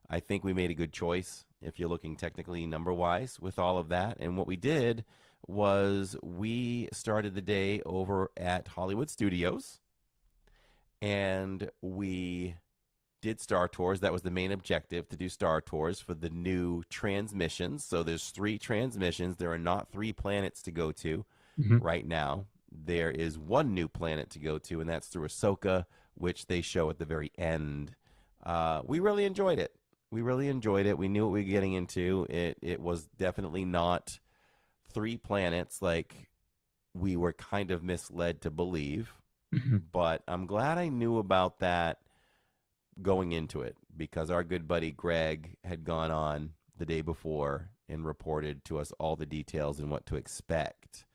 I think we made a good choice if you're looking technically number wise with all of that. And what we did was we started the day over at Hollywood Studios, and we did Star Tours. That was the main objective, to do Star Tours for the new transmissions. So there's 3 transmissions. There are not 3 planets to go to Mhm. right now. There is one new planet to go to, and that's through Ahsoka, which they show at the very end. We really enjoyed it. We really enjoyed it. We knew what we were getting into. It was definitely not 3 planets like we were kind of misled to believe. Mhm. But I'm glad I knew about that going into it, because our good buddy Greg had gone on the day before and reported to us all the details and what to expect.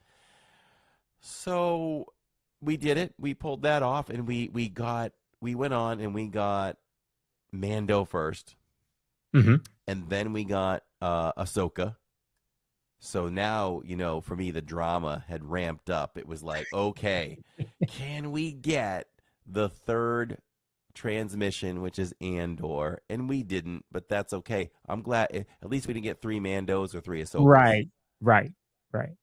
So we did it. We pulled that off, and we went on and we got Mando first, Mhm. and then we got Ahsoka. So now, for me, the drama had ramped up. It was like, okay, can we get the third transmission, which is Andor? And we didn't, but that's okay. I'm glad at least we didn't get 3 Mandos or 3 Ahsokas. Right. Right. Right.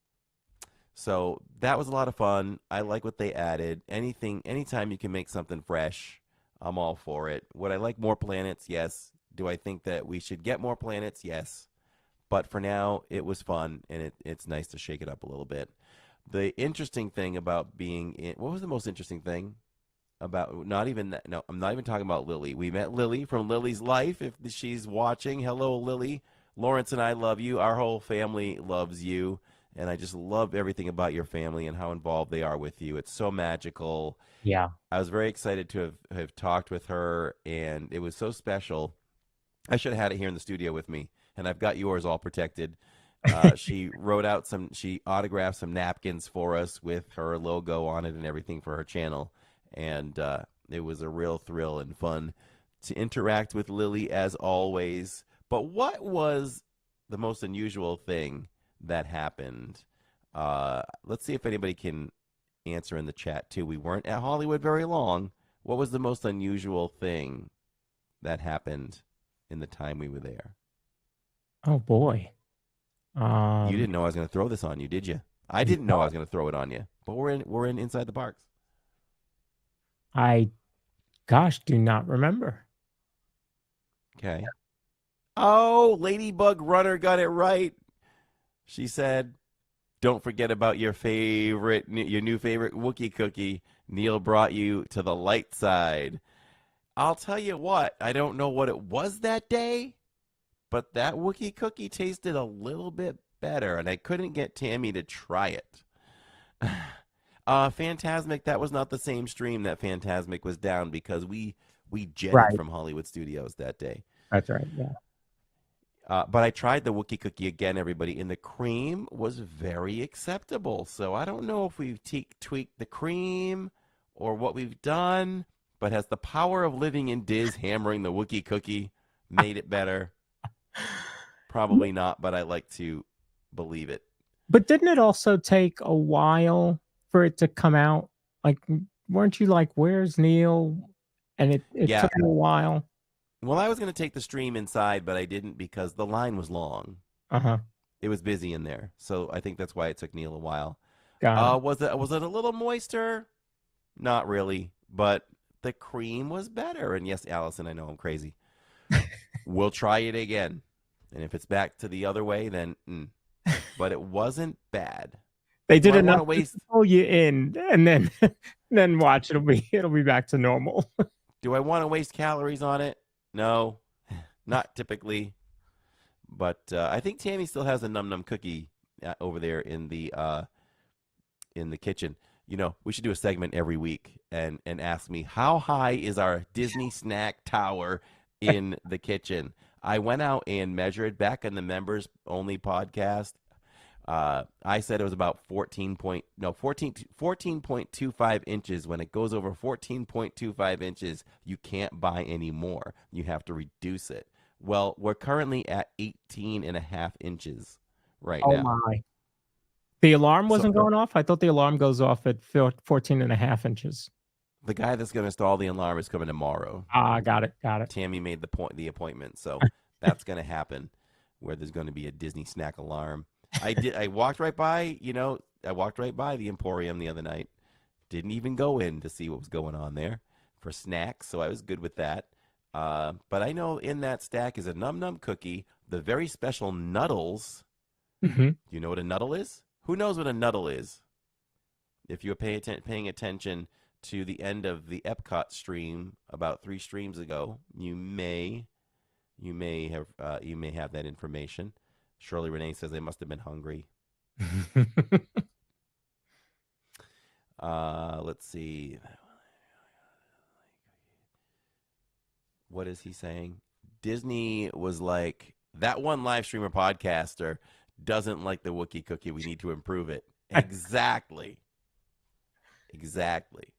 So that was a lot of fun. I like what they added. Anytime you can make something fresh, I'm all for it. Would I like more planets? Yes. Do I think that we should get more planets? Yes. But for now, it was fun, and it's nice to shake it up a little bit. The interesting thing about being in, what was the most interesting thing about, not even that, no, I'm not even talking about Lily. We met Lily from Lily's Life. If she's watching, hello, Lily. Lawrence and I love you. Our whole family loves you. And I just love everything about your family and how involved they are with you. It's so magical. Yeah. I was very excited to have talked with her, and it was so special. I should have had it here in the studio with me, and I've got yours all protected. She autographed some napkins for us with her logo on it and everything for her channel. And it was a real thrill and fun to interact with Lily as always. But what was the most unusual thing that happened? Let's see if anybody can answer in the chat too. We weren't at Hollywood very long. What was the most unusual thing that happened in the time we were there? Oh boy. You Um. didn't know I was going to throw this on you, did you? I didn't know I No. was going to throw it on you. But we're in inside the parks. I, gosh, do not remember. Okay. Oh, Ladybug Runner got it right. She said, "Don't forget about your new favorite Wookiee cookie. Neil brought you to the light side." I'll tell you what, I don't know what it was that day, but that Wookiee cookie tasted a little bit better, and I couldn't get Tammy to try it. Phantasmic, that was not the same stream that Phantasmic was down because we jetted Right. from Hollywood Studios that day. That's right. Yeah. But I tried the Wookiee cookie again, everybody, and the cream was very acceptable. So I don't know if we've tweaked the cream or what we've done, but has the power of living in Diz hammering the Wookiee cookie made it better? Probably not, but I like to believe it. But didn't it also take a while for it to come out? Like, weren't you like, "Where's Neil?" And it Yeah. took a while? Well, I was going to take the stream inside, but I didn't because the line was long. Uh-huh. It was busy in there. So I think that's why it took Neil a while. Got it. Was it a little moister? Not really, but the cream was better. And yes, Allison, I know I'm crazy. We'll try it again. And if it's back to the other way, then but it wasn't bad. They Do did I want enough to to waste pull you in, and then then watch, it'll be back to normal. do I want to waste calories on it? No. Not typically. But I think Tammy still has a num num cookie over there in the kitchen. You know, we should do a segment every week and ask me how high is our Disney snack tower in the kitchen. I went out and measured back in the members only podcast. I said it was about 14.25 inches. When it goes over 14.25 inches, you can't buy any more. You have to reduce it. Well, we're currently at 18 and a half inches right Oh now. my. The alarm So wasn't going off? I thought the alarm goes off at 14.5 inches. the guy that's going to install the alarm is coming tomorrow. Got it. Tammy made the appointment, so that's going to happen. Where there's going to be a Disney snack alarm. I walked right by. I walked right by the Emporium the other night. Didn't even go in to see what was going on there for snacks, so I was good with that. But I know in that stack is a Num Num cookie, the very special Nuddles. Hmm. Do you know what a Nuddle is? Who knows what a Nuddle is? If you're paying attention to the end of the Epcot stream about 3 streams ago, you may have that information. Shirley Renee says they must have been hungry. Let's see. What is he saying? Disney was like, that one live streamer podcaster doesn't like the Wookiee cookie. We need to improve it. Exactly. Exactly.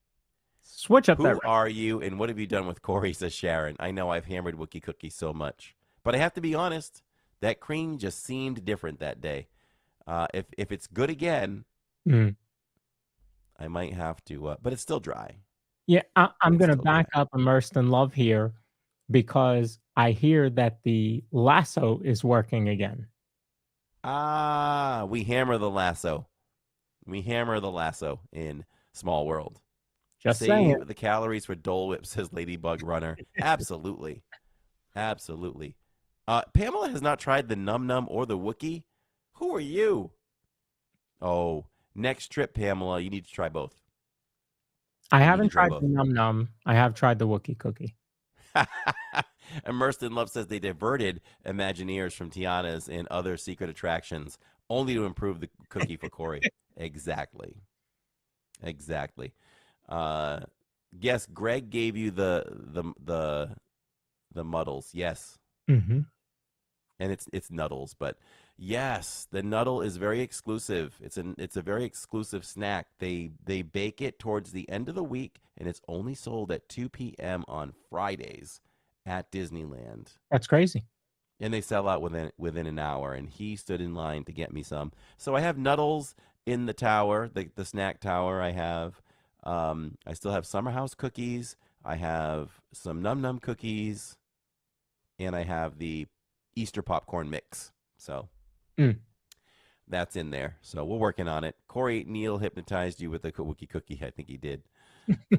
Switch up that. Who are you and what have you done with Corey, says Sharon. I know I've hammered Wookiee cookie so much. But I have to be honest, that cream just seemed different that day. If it's good again, Mm. I might have to, but it's still dry. Yeah, I'm It's going to still back dry. up Immersed in Love here because I hear that the lasso is working again. We hammer the lasso. We hammer the lasso in Small World. Just saying. Save the calories for Dole Whip, says Ladybug Runner. Absolutely. Absolutely. Pamela has not tried the Num Num or the Wookiee. Who are you? Oh, next trip, Pamela, you need to try both. I You need haven't to try tried both. the Num Num. I have tried the Wookiee cookie. Immersed in Love says they diverted Imagineers from Tiana's and other secret attractions only to improve the cookie for Corey. Exactly. Exactly. Yes, Greg gave you the muddles. Yes. Mm-hmm. And it's Nuddles, but yes, the Nuddle is very exclusive. It's a very exclusive snack. They bake it towards the end of the week, and it's only sold at 2 p.m. on Fridays at Disneyland. That's crazy. And they sell out within an hour. And he stood in line to get me some. So I have Nuddles in the tower, the snack tower. I have. I still have Summer House cookies. I have some Num Num cookies, and I have the Easter popcorn mix. So that's in there. So we're working on it. Corey Neal hypnotized you with the Wookiee cookie. I think he did.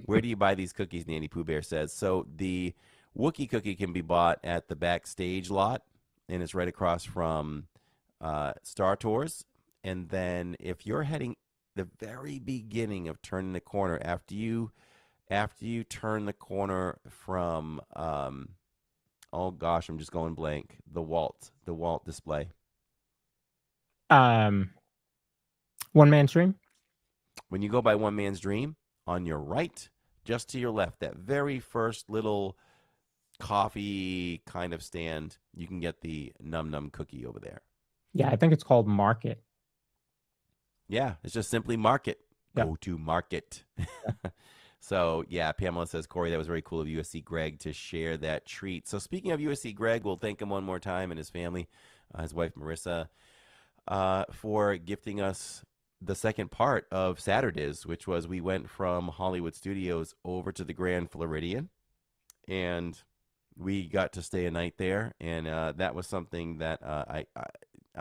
Where do you buy these cookies? Nanny Pooh Bear says. So the Wookiee cookie can be bought at the backstage lot, and it's right across from Star Tours. And then if you're heading the very beginning of turning the corner, after you turn the corner from oh gosh, I'm just going blank. The Walt display. Um, One Man's Dream. When you go by One Man's Dream, on your right, just to your left, that very first little coffee kind of stand, you can get the Num Num cookie over there. Yeah, I think it's called Market. Yeah, it's just simply market. Yeah. Go to market. So, yeah, Pamela says, Corey, that was very cool of USC Greg to share that treat. So, speaking of USC Greg, we'll thank him one more time and his family, his wife Marissa, for gifting us the second part of Saturdays, which was we went from Hollywood Studios over to the Grand Floridian, and we got to stay a night there. And that was something that I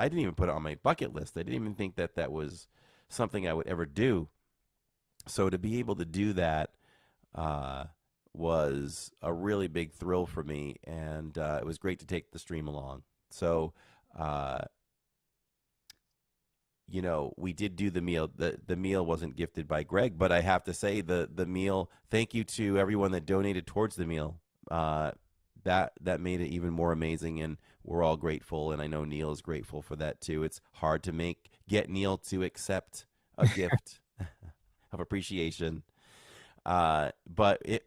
didn't even put on my bucket list. I didn't even think that that was something I would ever do. So to be able to do that was a really big thrill for me, and it was great to take the stream along. So, uh, we did do the meal. The meal wasn't gifted by Greg, but I have to say the meal. Thank you to everyone that donated towards the meal. That made it even more amazing, and we're all grateful. And I know Neil is grateful for that too. It's hard to get Neil to accept a gift of appreciation. But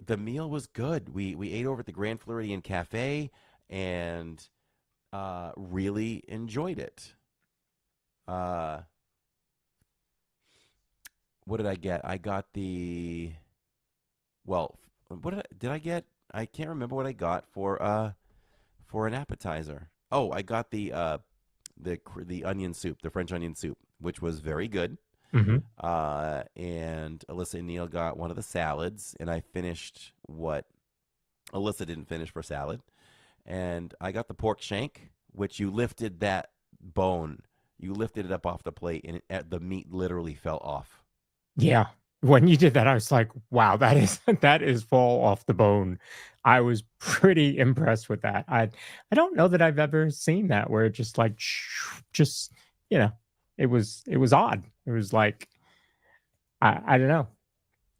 the meal was good. We ate over at the Grand Floridian Cafe and really enjoyed it. What did I get? I got well, did I get? I can't remember what I got for an appetizer. Oh, I got the onion soup, the French onion soup, which was very good. Mm-hmm. And Alyssa and Neil got one of the salads, and I finished what Alyssa didn't finish for salad. And I got the pork shank, which you lifted that bone, you lifted it up off the plate, and the meat literally fell off. Yeah. When you did that, I was like, wow, that is fall off the bone. I was pretty impressed with that. I don't know that I've ever seen that where it just like just you know, it was odd. It was like I don't know.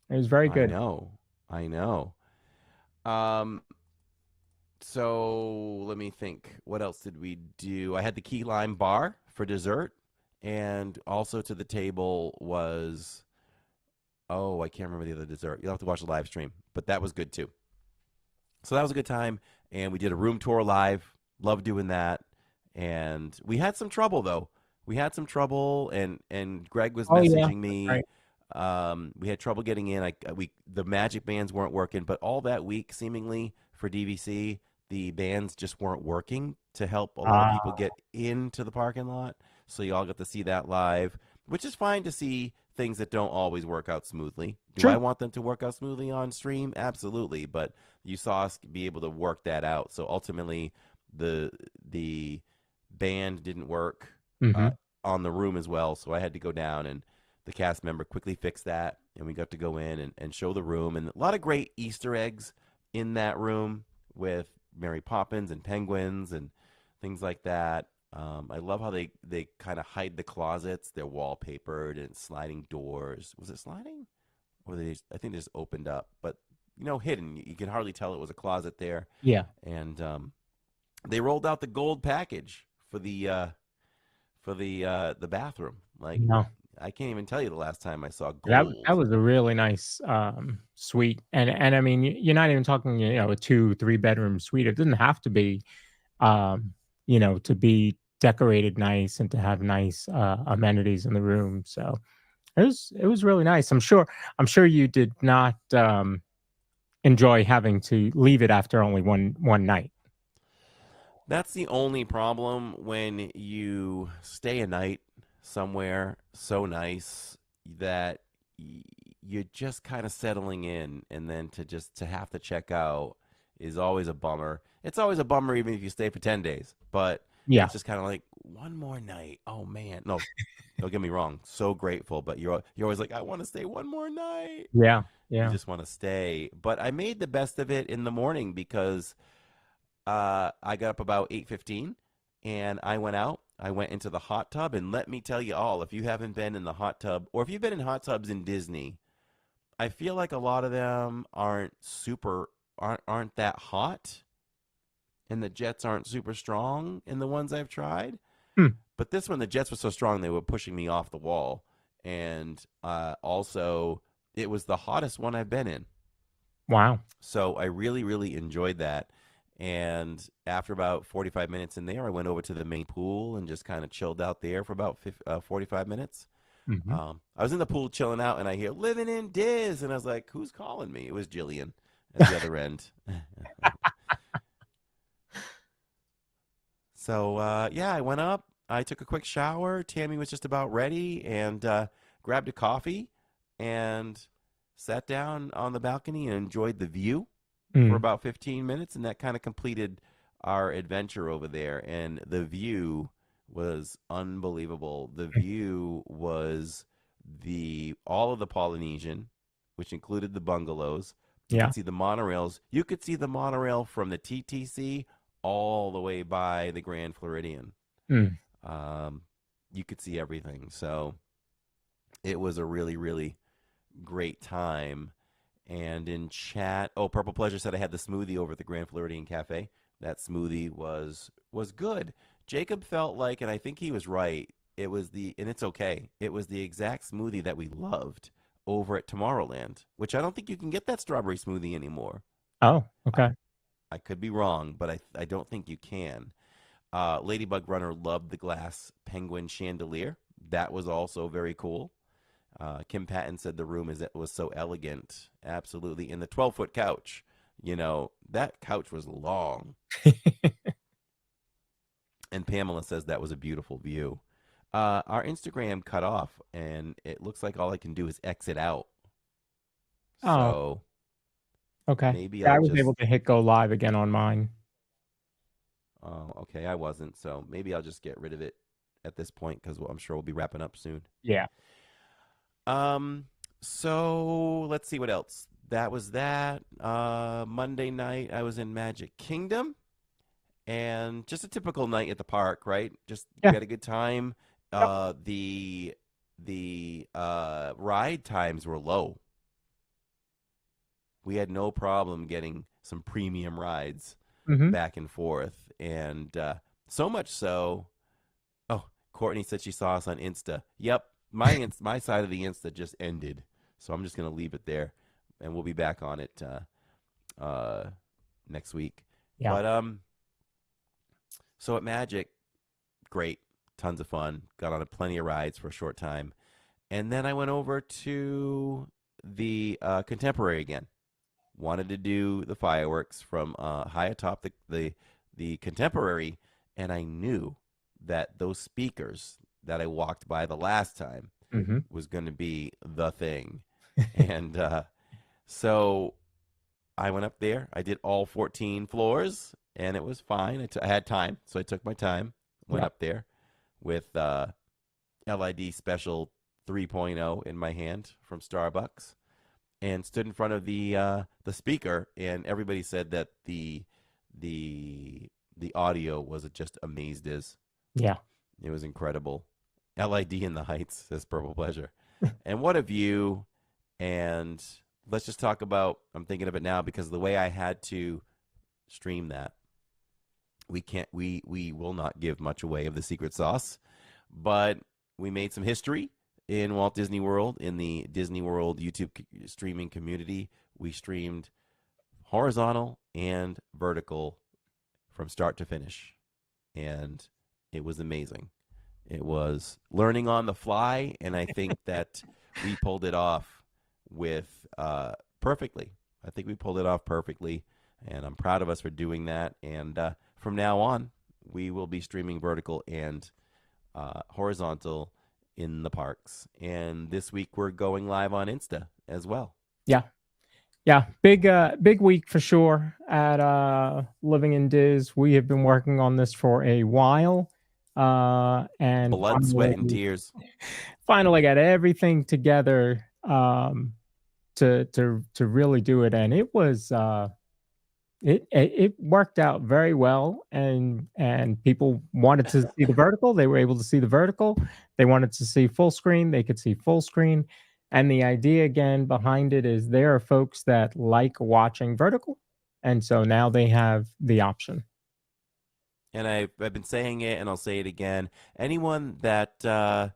It was very I good. know, I know. Um, so let me think. What else did we do? I had the key lime bar for dessert, and also to the table was, oh, I can't remember the other dessert. You'll have to watch the live stream, but that was good too. So that was a good time, and we did a room tour live. Love doing that, and we had some trouble though. We had some trouble, and Greg was Oh yeah, messaging that's me. right. We had trouble getting in. The magic bands weren't working, but all that week, seemingly for DVC, the bands just weren't working to help a lot of people get into the parking lot. So you all got to see that live, which is fine to see things that don't always work out smoothly. Do I True. want them to work out smoothly on stream? Absolutely, but you saw us be able to work that out. So ultimately, the band didn't work Mm-hmm. uh, on the room as well. So I had to go down, and the cast member quickly fixed that, and we got to go in and show the room, and a lot of great Easter eggs in that room with Mary Poppins and penguins and things like that. I love how they kind of hide the closets. They're wallpapered and sliding doors. Was it sliding? Or I think they just opened up, but hidden. You can hardly tell it was a closet there. Yeah. And they rolled out the gold package for the bathroom. Like, No. I can't even tell you the last time I saw That gold. was a really nice suite. And I mean you're not even talking, a 2-3 bedroom suite. It doesn't have to be to be decorated nice and to have nice amenities in the room. So it was really nice. I'm sure you did not enjoy having to leave it after only one night. That's the only problem when you stay a night somewhere so nice that you're just kind of settling in, and then to have to check out is always a bummer. It's always a bummer even if you stay for 10 days, but Yeah. it's just kind of like one more night. Oh man. No, don't get me wrong. So grateful, but you're always like, I want to stay one more night. Yeah. You Yeah. just want to stay. But I made the best of it in the morning because I got up about 8:15 and I went out. I went into the hot tub, and let me tell you all, if you haven't been in the hot tub or if you've been in hot tubs in Disney, I feel like a lot of them aren't that hot, and the jets aren't super strong in the ones I've tried. Hmm. But this one, the jets were so strong they were pushing me off the wall, and also it was the hottest one I've been in. Wow. So I really, really enjoyed that. And after about 45 minutes in there, I went over to the main pool and just kind of chilled out there for about 45 minutes. Hmm. I was in the pool chilling out, and I hear "Living in Diz," and I was like, "Who's calling me?" It was Jillian at the other end. So yeah, I went up. I took a quick shower. Tammy was just about ready, and grabbed a coffee and sat down on the balcony and enjoyed the view for Mm. about 15 minutes, and that kind of completed our adventure over there. And the view was unbelievable. The view was the all of the Polynesian, which included the bungalows. You Yeah. could see the monorails. You could see the monorail from the TTC all the way by the Grand Floridian. Mm. Um, you could see everything. So it was a really, really great time. And in chat, oh, Purple Pleasure said I had the smoothie over at the Grand Floridian Cafe. That smoothie was good. Jacob felt like, and I think he was right. It was and it's okay. It was the exact smoothie that we loved over at Tomorrowland, which I don't think you can get that strawberry smoothie anymore. Oh, I, okay. I could be wrong, but I don't think you can. Ladybug Runner loved the glass penguin chandelier. That was also very cool. Kim Patton said the room was so elegant. Absolutely. And the 12-foot couch, that couch was long. And Pamela says that was a beautiful view. Our Instagram cut off, and it looks like all I can do is exit out. Oh, So okay. maybe Yeah, I I'll was just. able to hit go live again on mine. Oh, okay. I wasn't. So maybe I'll just get rid of it at this point because I'm sure we'll be wrapping up soon. Yeah. Um, so let's see what else. That was that. Monday night I was in Magic Kingdom, and just a typical night at the park, right? Just we Yeah. had a good time. Yep. The ride times were low. We had no problem getting some premium rides Mm-hmm. back and forth, and so much so. Oh, Courtney said she saw us on Insta. Yep, my side of the Insta just ended, so I'm just gonna leave it there, and we'll be back on it uh, next week. Yeah. But so at Magic, great, tons of fun. Got on plenty of rides for a short time, and then I went over to the Contemporary again. Wanted to do the fireworks from high atop the Contemporary, and I knew that those speakers that I walked by the last time Mm-hmm. was going to be the thing. And so I went up there. I did all 14 floors, and it was fine. I had time, so I took my time. Went Yep. up there with LID Special 3.0 in my hand from Starbucks, and stood in front of the speaker, and everybody said that the audio was just amazed as. Yeah. It was incredible. LID in the Heights says Purple Pleasure. And what a view. And let's just talk about, I'm thinking of it now because the way I had to stream that, we will not give much away of the secret sauce, but we made some history in Walt Disney World, in the Disney World YouTube streaming community. We streamed horizontal and vertical from start to finish. And it was amazing. It was learning on the fly, and I think that we pulled it off with perfectly. I think we pulled it off perfectly, and I'm proud of us for doing that. And from now on, we will be streaming vertical and horizontal in the parks. And this week, we're going live on Insta as well. Yeah. Yeah. Big week for sure at Living in Diz. We have been working on this for a while. And Blood, sweat, and tears. finally got everything together. to really do it, and it was it worked out very well, and people wanted to see the vertical, they were able to see the vertical. They wanted to see full screen, they could see full screen. And the idea again behind it is there are folks that like watching vertical, and so now they have the option. And I've been saying it, and I'll say it again. Anyone that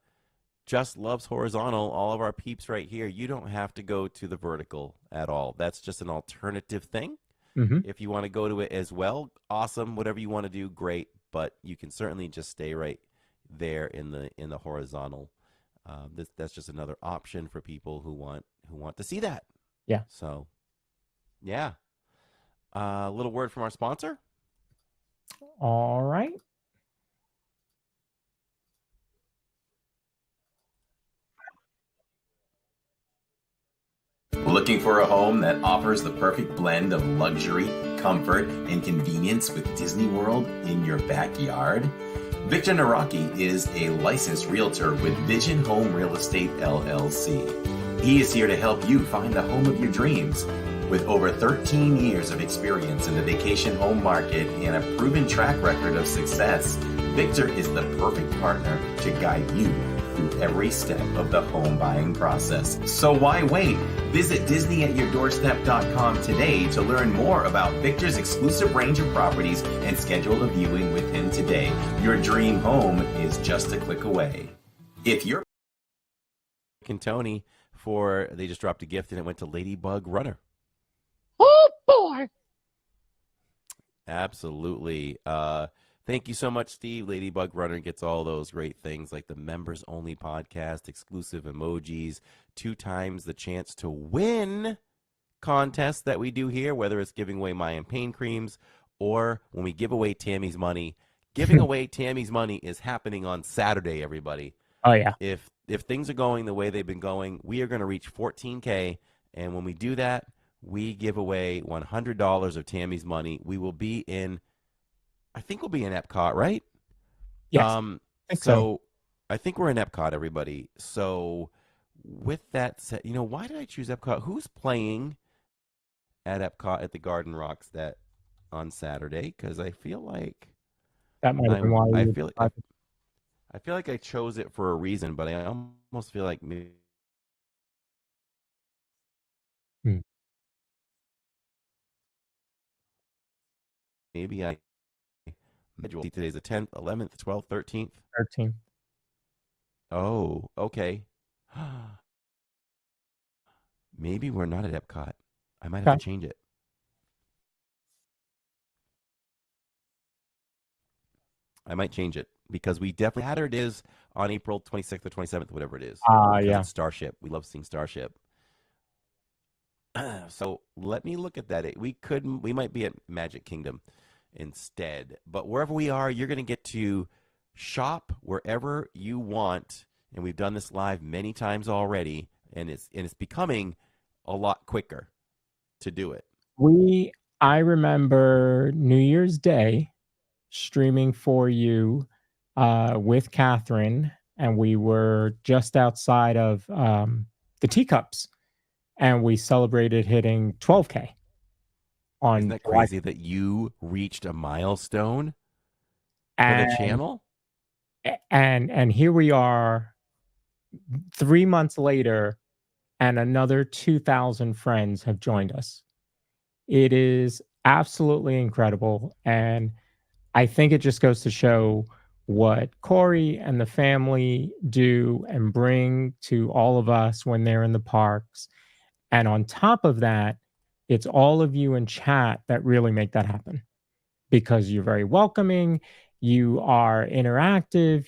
just loves horizontal, all of our peeps right here, you don't have to go to the vertical at all. That's just an alternative thing. Mhm. If you want to go to it as well, awesome. Whatever you want to do, great. But you can certainly just stay right there in the horizontal. That's just another option for people who want to see that. Yeah. So, yeah. A little word from our sponsor. All right. Looking for a home that offers the perfect blend of luxury, comfort, and convenience with Disney World in your backyard? Victor Naraki is a licensed realtor with Vision Home Real Estate LLC. He is here to help you find the home of your dreams. With over 13 years of experience in the vacation home market and a proven track record of success, Victor is the perfect partner to guide you through every step of the home buying process. So why wait? Visit DisneyAtYourDoorstep.com today to learn more about Victor's exclusive range of properties and schedule a viewing with him today. Your dream home is just a click away. If you're And Tony they just dropped a gift and it went to Ladybug Runner. Oh boy. Absolutely. Thank you so much, Steve. Ladybug Runner gets all those great things like the members only podcast, exclusive emojis, 2 times the chance to win contests that we do here, whether it's giving away Mayan pain creams or when we give away Tammy's money. Giving away Tammy's money is happening on Saturday, everybody. Oh yeah. If things are going the way they've been going, we are going to reach 14K. And when we do that, we give away $100 of Tammy's money. We will be in, I think we'll be in Epcot, right? Yes. I think so. I think we're in Epcot, everybody. So with that said, why did I choose Epcot? Who's playing at Epcot at the Garden Rocks that on Saturday? Because I feel like That might have been why I you feel like I feel like I chose it for a reason, but I almost feel like Hmm. maybe I today's the 10th, 11th, 12th, 13th. 13. Oh, okay. Maybe we're not at Epcot. I might have Okay. to change it. I might change it because we definitely Saturday is on April 26th or 27th, whatever it is. Because Yeah. it's Starship. We love seeing Starship. So let me look at that. We might be at Magic Kingdom instead. But wherever we are, you're going to get to shop wherever you want. And we've done this live many times already, and it's becoming a lot quicker to do it. I remember New Year's Day streaming for you with Catherine, and we were just outside of the teacups, and we celebrated hitting 12K on Isn't that July. crazy that you reached a milestone for the And channel? and here we are 3 months later, and another 2,000 friends have joined us. It is absolutely incredible, and I think it just goes to show what Corey and the family do and bring to all of us when they're in the parks. And on top of that, it's all of you in chat that really make that happen because you're very welcoming, you are interactive,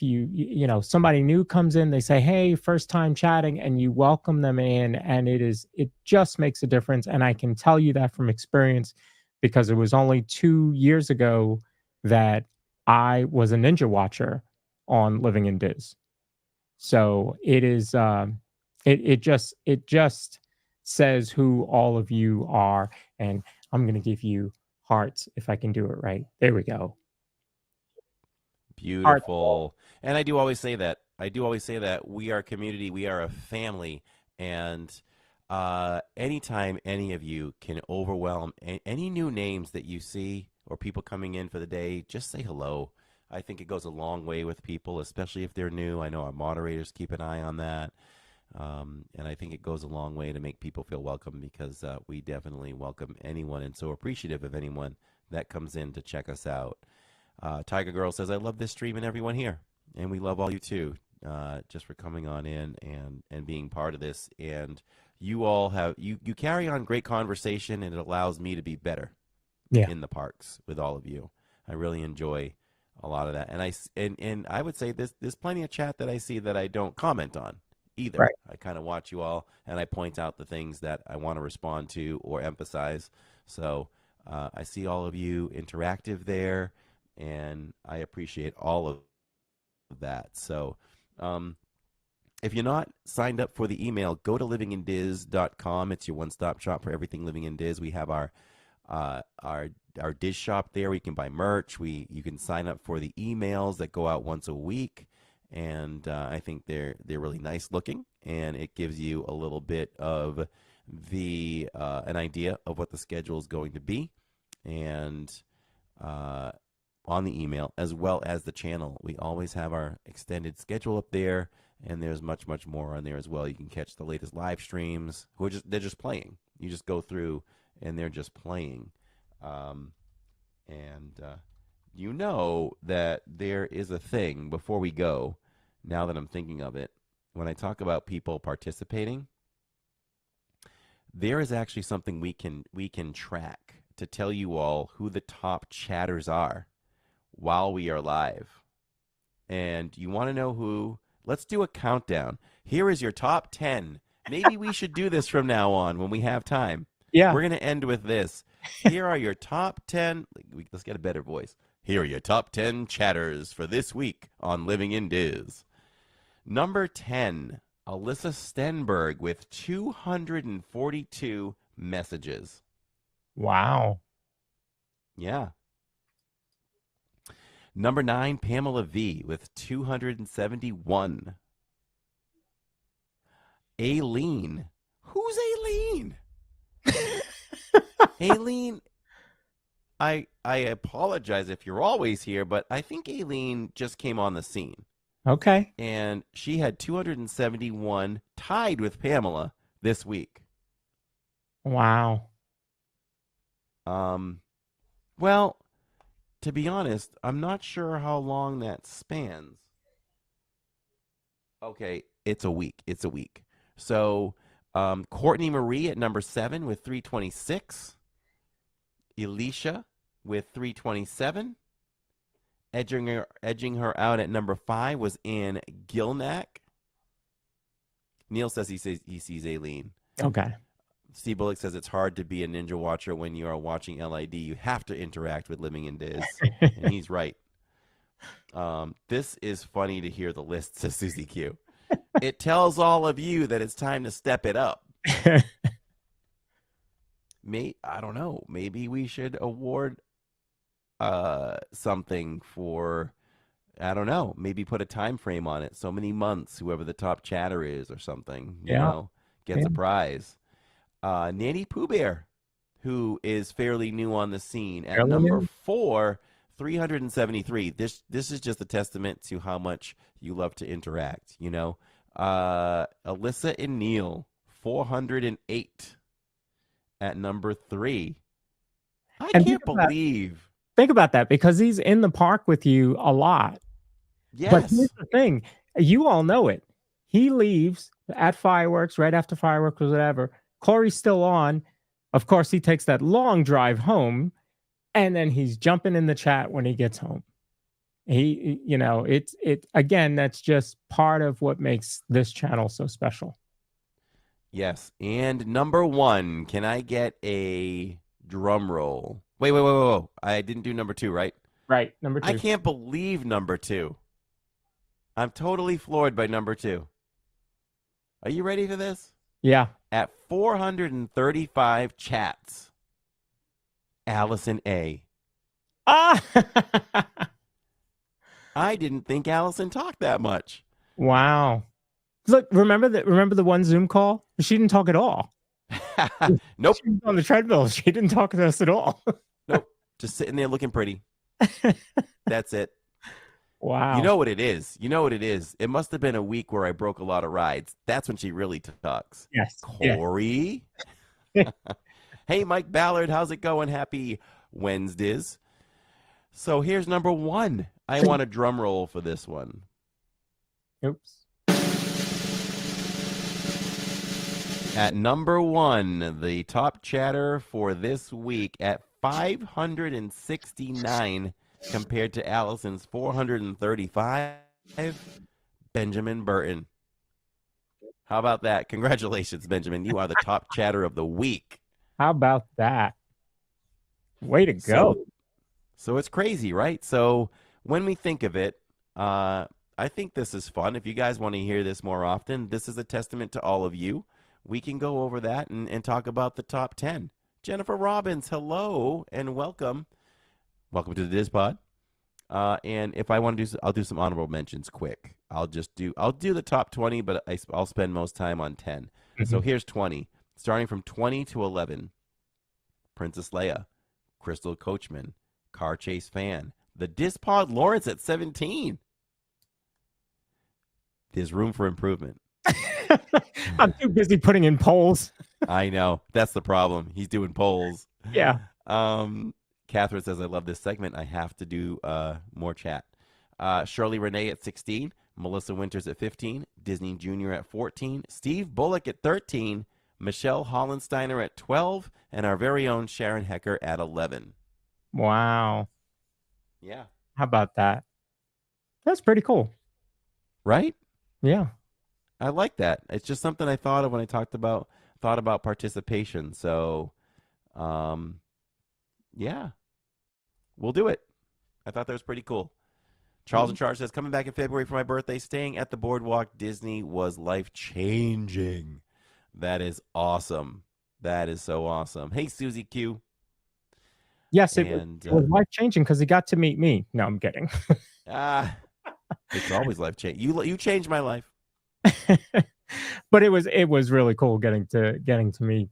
somebody new comes in, they say, "Hey, first time chatting," and you welcome them in, and it just makes a difference. And I can tell you that from experience because it was only 2 years ago that I was a ninja watcher on Living in Diz. So it is it just says who all of you are. And I'm going to give you hearts if I can do it right. There we go. Hearts. Beautiful. And I do always say that. We are a community. We are a family. And anytime any of you can overwhelm any new names that you see or people coming in for the day, just say hello. I think it goes a long way with people, especially if they're new. I know our moderators keep an eye on that. And I think it goes a long way to make people feel welcome because we definitely welcome anyone and so appreciative of anyone that comes in to check us out. Tiger Girl says, I love this stream and everyone here. And we love all you too, just for coming on in and being part of this. And you all have, you carry on great conversation and it allows me to be better in the parks with all of you. I really enjoy a lot of that. And I would say there's plenty of chat that I see that I don't comment on either. Right. I kind of watch you all and I point out the things that I want to respond to or emphasize. So I see all of you interactive there, and I appreciate all of that. So if you're not signed up for the email, go to livingindiz.com. It's your one-stop shop for everything Living in Diz. We have our Diz shop there. We can buy merch. You can sign up for the emails that go out once a week. And I think they're really nice looking, and it gives you a little bit of an idea of what the schedule is going to be, and on the email as well as the channel, we always have our extended schedule up there, and there's much more on there as well. You can catch the latest live streams. They're just playing. You just go through, and they're just playing, you know that there is a thing before we go, now that I'm thinking of it, when I talk about people participating, there is actually something we can track to tell you all who the top chatters are while we are live. And you want to know who? Let's do a countdown. Here is your top 10. Maybe we should do this from now on when we have time. Yeah. We're going to end with this. Here are your top 10. Let's get a better voice. Here are your top 10 chatters for this week on Living in Diz. Number 10, Alyssa Stenberg with 242 messages. Wow. Yeah. Number 9, Pamela V with 271. Aileen. Who's Aileen? Aileen, I apologize if you're always here, but I think Aileen just came on the scene. Okay. And she had 271, tied with Pamela this week. Wow. Well, to be honest, I'm not sure how long that spans. Okay, it's a week. It's a week. So, Courtney Marie at number 7 with 326. Elisha with 327. Edging her out at number 5 was Ann Gilnack. Neil says he sees Aileen. Okay. Steve Bullock says it's hard to be a ninja watcher when you are watching LID. You have to interact with Living in Diz. And he's right. This is funny to hear the list, says Susie Q. It tells all of you that it's time to step it up. I don't know. Maybe we should award something for, I don't know, maybe put a time frame on it. So many months, whoever the top chatter is or something, you know, gets a prize. Nanny Pooh Bear, who is fairly new on the scene at number 4, 373. This is just a testament to how much you love to interact, you know. Alyssa and Neil, 408 at number 3. I can't believe. Think about that, because he's in the park with you a lot. Yes. But here's the thing. You all know it. He leaves at fireworks, right after fireworks or whatever. Corey's still on. Of course, he takes that long drive home, and then he's jumping in the chat when he gets home. Again, that's just part of what makes this channel so special. Yes. And number 1, can I get a drum roll? Wait. I didn't do number 2, right? Right, number 2. I can't believe number 2. I'm totally floored by number 2. Are you ready for this? Yeah. At 435 chats, Allison A. Ah! I didn't think Allison talked that much. Wow. Look, remember the one Zoom call? She didn't talk at all. Nope. She was on the treadmill. She didn't talk to us at all. Nope. Just sitting there looking pretty. That's it. Wow. You know what it is. You know what it is. It must have been a week where I broke a lot of rides. That's when she really talks. Yes. Corey. Hey, Mike Ballard. How's it going? Happy Wednesdays. So here's number one. I want a drum roll for this one. Oops. At number one, the top chatter for this week at 569 compared to Allison's 435, Benjamin Burton. How about that? Congratulations, Benjamin. You are the top chatter of the week. How about that? Way to go. So it's crazy, right? So when we think of it, I think this is fun. If you guys want to hear this more often, this is a testament to all of you. We can go over that and talk about the top 10. Jennifer Robbins, hello and welcome. Welcome to the DizPod. And if I want to do, I'll do some honorable mentions quick. I'll do the top 20, but I'll spend most time on 10. Mm-hmm. So here's 20. Starting from 20 to 11. Princess Leia, Crystal Coachman, Car Chase Fan, the DizPod Lawrence at 17. There's room for improvement. I'm too busy putting in polls. I know. That's the problem. He's doing polls. Yeah. Catherine says, I love this segment. I have to do more chat. Shirley Renee at 16. Melissa Winters at 15. Disney Jr. at 14. Steve Bullock at 13. Michelle Hollensteiner at 12. And our very own Sharon Hecker at 11. Wow. Yeah. How about that? That's pretty cool. Right? Yeah. I like that. It's just something I thought of when I thought about participation. So, yeah, we'll do it. I thought that was pretty cool. Charles in Charge says, coming back in February for my birthday, staying at the Boardwalk Disney was life-changing. That is awesome. That is so awesome. Hey, Susie Q. Yes, it was life-changing because he got to meet me. No, I'm kidding. It's always life-changing. You changed my life. But it was really cool getting to meet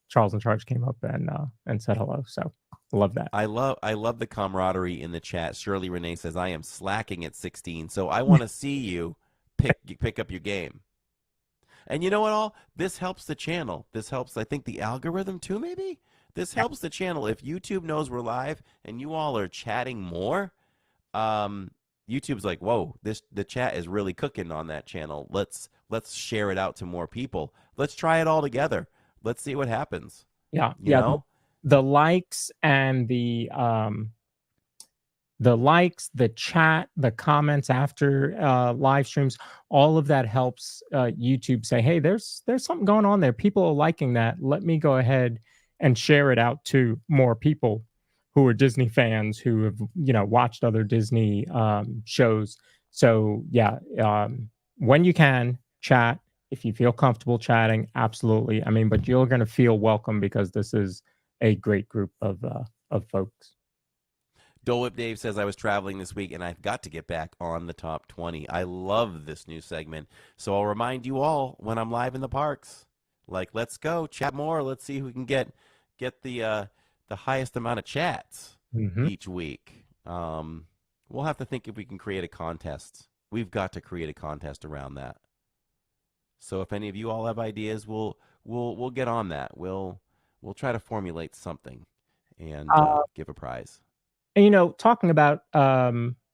Charles in Charge. Came up and said hello. So love that. I love the camaraderie in the chat. Shirley Renee says, I am slacking at 16, so I want to see you pick up your game. And you know what, all this helps the channel. This helps, I think, the algorithm too, maybe. This helps the channel. If YouTube knows we're live and you all are chatting more, YouTube's like, whoa, the chat is really cooking on that channel. Let's share it out to more people. Let's try it all together. Let's see what happens. Yeah. You know? The likes and the chat, the comments after live streams, all of that helps YouTube say, hey, there's something going on there. People are liking that. Let me go ahead and share it out to more people who are Disney fans, who have, watched other Disney shows. So yeah, when you can chat, if you feel comfortable chatting, absolutely. I mean, but you're going to feel welcome because this is a great group of folks. Dole Whip Dave says, I was traveling this week and I've got to get back on the top 20. I love this new segment. So I'll remind you all when I'm live in the parks, like, let's go chat more. Let's see who can get the highest amount of chats each week. We'll have to think if we can create a contest. We've got to create a contest around that. So if any of you all have ideas, we'll get on that. We'll try to formulate something and give a prize. And, talking about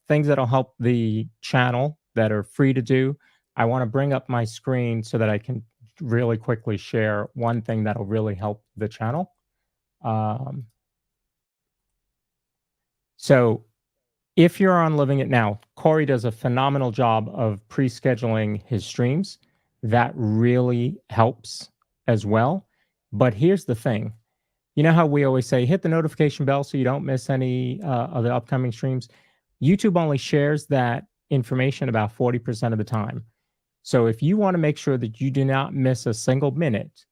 things that'll help the channel that are free to do, I want to bring up my screen so that I can really quickly share one thing that'll really help the channel. So if you're on Living It Now, Corey does a phenomenal job of pre-scheduling his streams. That really helps as well. But here's the thing. You know how we always say, hit the notification bell so you don't miss any of the upcoming streams? YouTube only shares that information about 40% of the time. So if you want to make sure that you do not miss a single minute,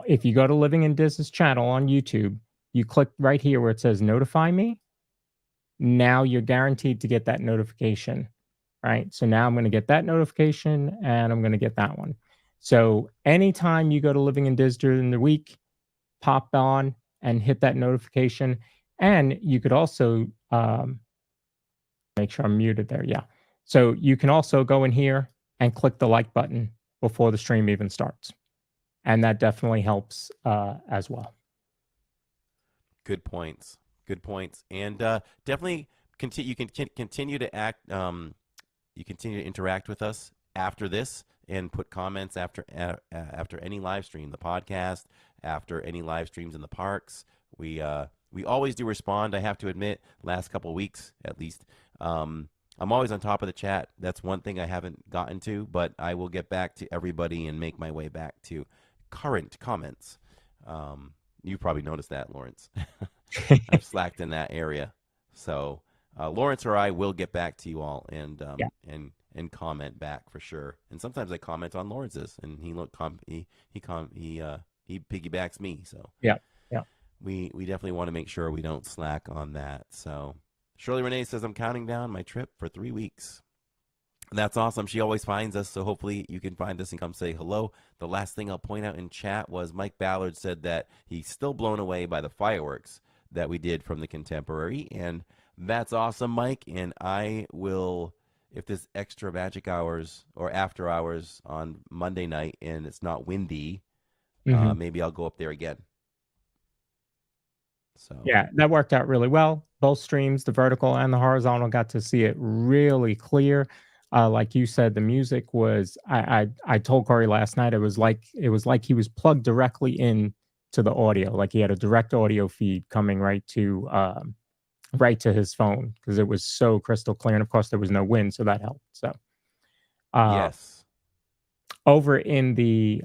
if you go to Living in Dis's channel on YouTube, you click right here where it says notify me. Now you're guaranteed to get that notification, right? So now I'm going to get that notification and I'm going to get that one. So anytime you go to Living in Diz during the week, pop on and hit that notification. And you could also make sure I'm muted there. Yeah. So you can also go in here and click the like button before the stream even starts. And that definitely helps as well. Good points. Good points. And definitely continue. You can continue to act. You continue to interact with us after this and put comments after any live stream, the podcast, after any live streams in the parks. We always do respond. I have to admit, last couple of weeks at least. I'm always on top of the chat. That's one thing I haven't gotten to, but I will get back to everybody and make my way back to current comments. You probably noticed that, Lawrence. I've slacked in that area. So Lawrence or I will get back to you all and and comment back for sure. And sometimes I comment on Lawrence's, and he piggybacks me. So yeah. We definitely want to make sure we don't slack on that. So Shirley Renee says, I'm counting down my trip for 3 weeks. That's awesome. She always finds us, so hopefully you can find us and come say hello. The last thing I'll point out in chat was Mike Ballard said that he's still blown away by the fireworks that we did from the Contemporary, and that's awesome, Mike. And I will, if there's extra magic hours or after hours on Monday night and it's not windy, maybe I'll go up there again. So yeah, that worked out really well. Both streams, the vertical and the horizontal, got to see it really clear. Like you said, the music was. I told Corey last night it was like he was plugged directly in to the audio, like he had a direct audio feed coming right to his phone because it was so crystal clear. And of course, there was no wind, so that helped. So yes, over in the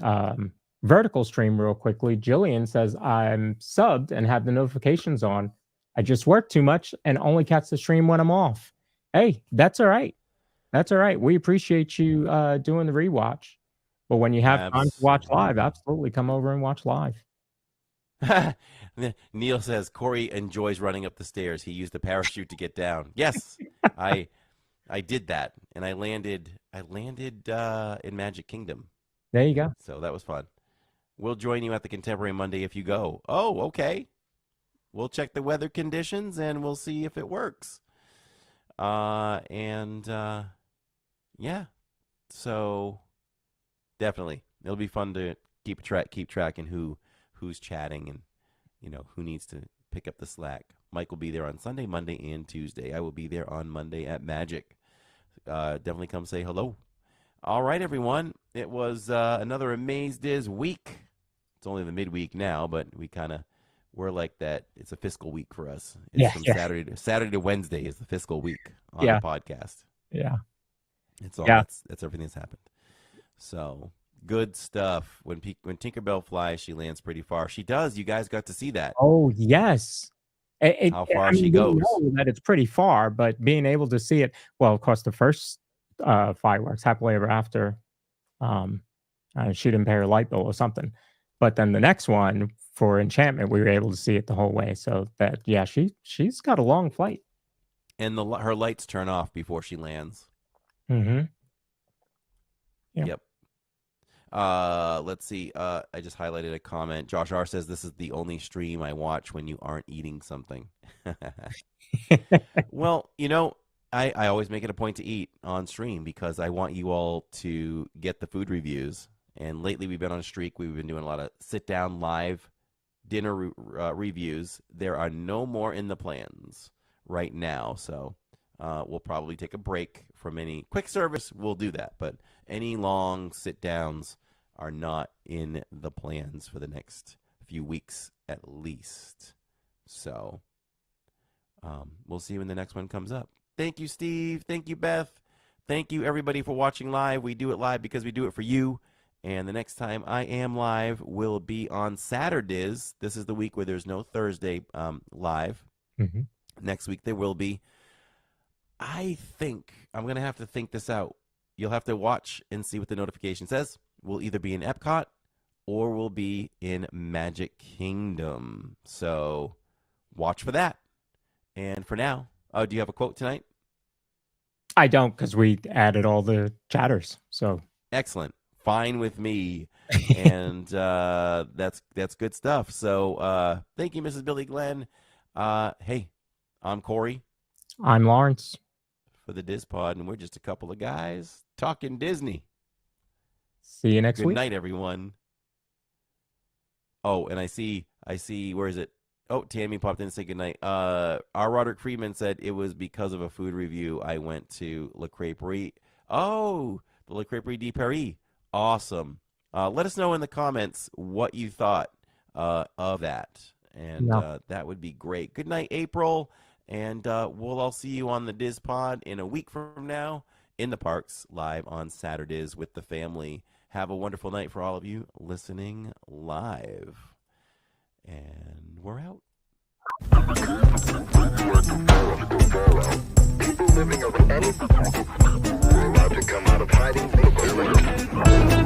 vertical stream, real quickly, Jillian says I'm subbed and have the notifications on. I just work too much and only catch the stream when I'm off. Hey, that's all right. That's all right. We appreciate you doing the rewatch. But when you have time to watch live, absolutely come over and watch live. Neil says Corey enjoys running up the stairs. He used the parachute to get down. Yes, I did that, and I landed in Magic Kingdom. There you go. So that was fun. We'll join you at the Contemporary Monday if you go. Oh, okay. We'll check the weather conditions and we'll see if it works. Yeah. So definitely, it'll be fun to keep tracking who's chatting and who needs to pick up the slack. Mike will be there on Sunday, Monday, and Tuesday. I will be there on Monday at Magic. Definitely come say hello. All right, everyone. It was another Amaze week. It's only the midweek now, but we're like that. It's a fiscal week for us. It's from Saturday to Wednesday is the fiscal week on the podcast. Yeah. It's all that's everything that's happened. So good stuff. When Tinkerbell flies, she lands pretty far. She does. You guys got to see that. Oh yes. How far she goes. We know that it's pretty far, but being able to see it, well, of course, the first fireworks, Happily Ever After, she didn't pay her light bill or something. But then the next one for Enchantment, we were able to see it the whole way. So that, she's got a long flight. And her lights turn off before she lands. Mm-hmm. Yep. Let's see. I just highlighted a comment. Josh R says this is the only stream I watch when you aren't eating something. Well, I always make it a point to eat on stream because I want you all to get the food reviews. And lately we've been on a streak. We've been doing a lot of sit-down live dinner reviews. There are no more in the plans right now. So we'll probably take a break from any quick service. We'll do that. But any long sit-downs are not in the plans for the next few weeks at least. So we'll see when the next one comes up. Thank you, Steve. Thank you, Beth. Thank you, everybody, for watching live. We do it live because we do it for you. And the next time I am live will be on Saturdays. This is the week where there's no Thursday live. Mm-hmm. Next week there will be. I think I'm going to have to think this out. You'll have to watch and see what the notification says. We'll either be in Epcot or we'll be in Magic Kingdom. So watch for that. And for now, do you have a quote tonight? I don't, because we added all the chatters. So excellent. fine with me. And that's good stuff. So thank you, Mrs. Billy Glenn. Hey, I'm Corey I'm Lawrence. for the Diz Pod, and we're just a couple of guys talking Disney. See you next Good week. night, everyone. Oh, and I see, where is it? Oh, Tammy popped in to say goodnight. Our Roderick Friedman said it was because of a food review I went to La Crêperie. Oh, the La Crêperie de Paris. Awesome. Let us know in the comments what you thought of that. And that would be great. Good night, April. And we'll all see you on the Diz Pod in a week from now in the parks, live on Saturdays with the family. Have a wonderful night for all of you listening live. And we're out. People living of any allowed to come out of hiding.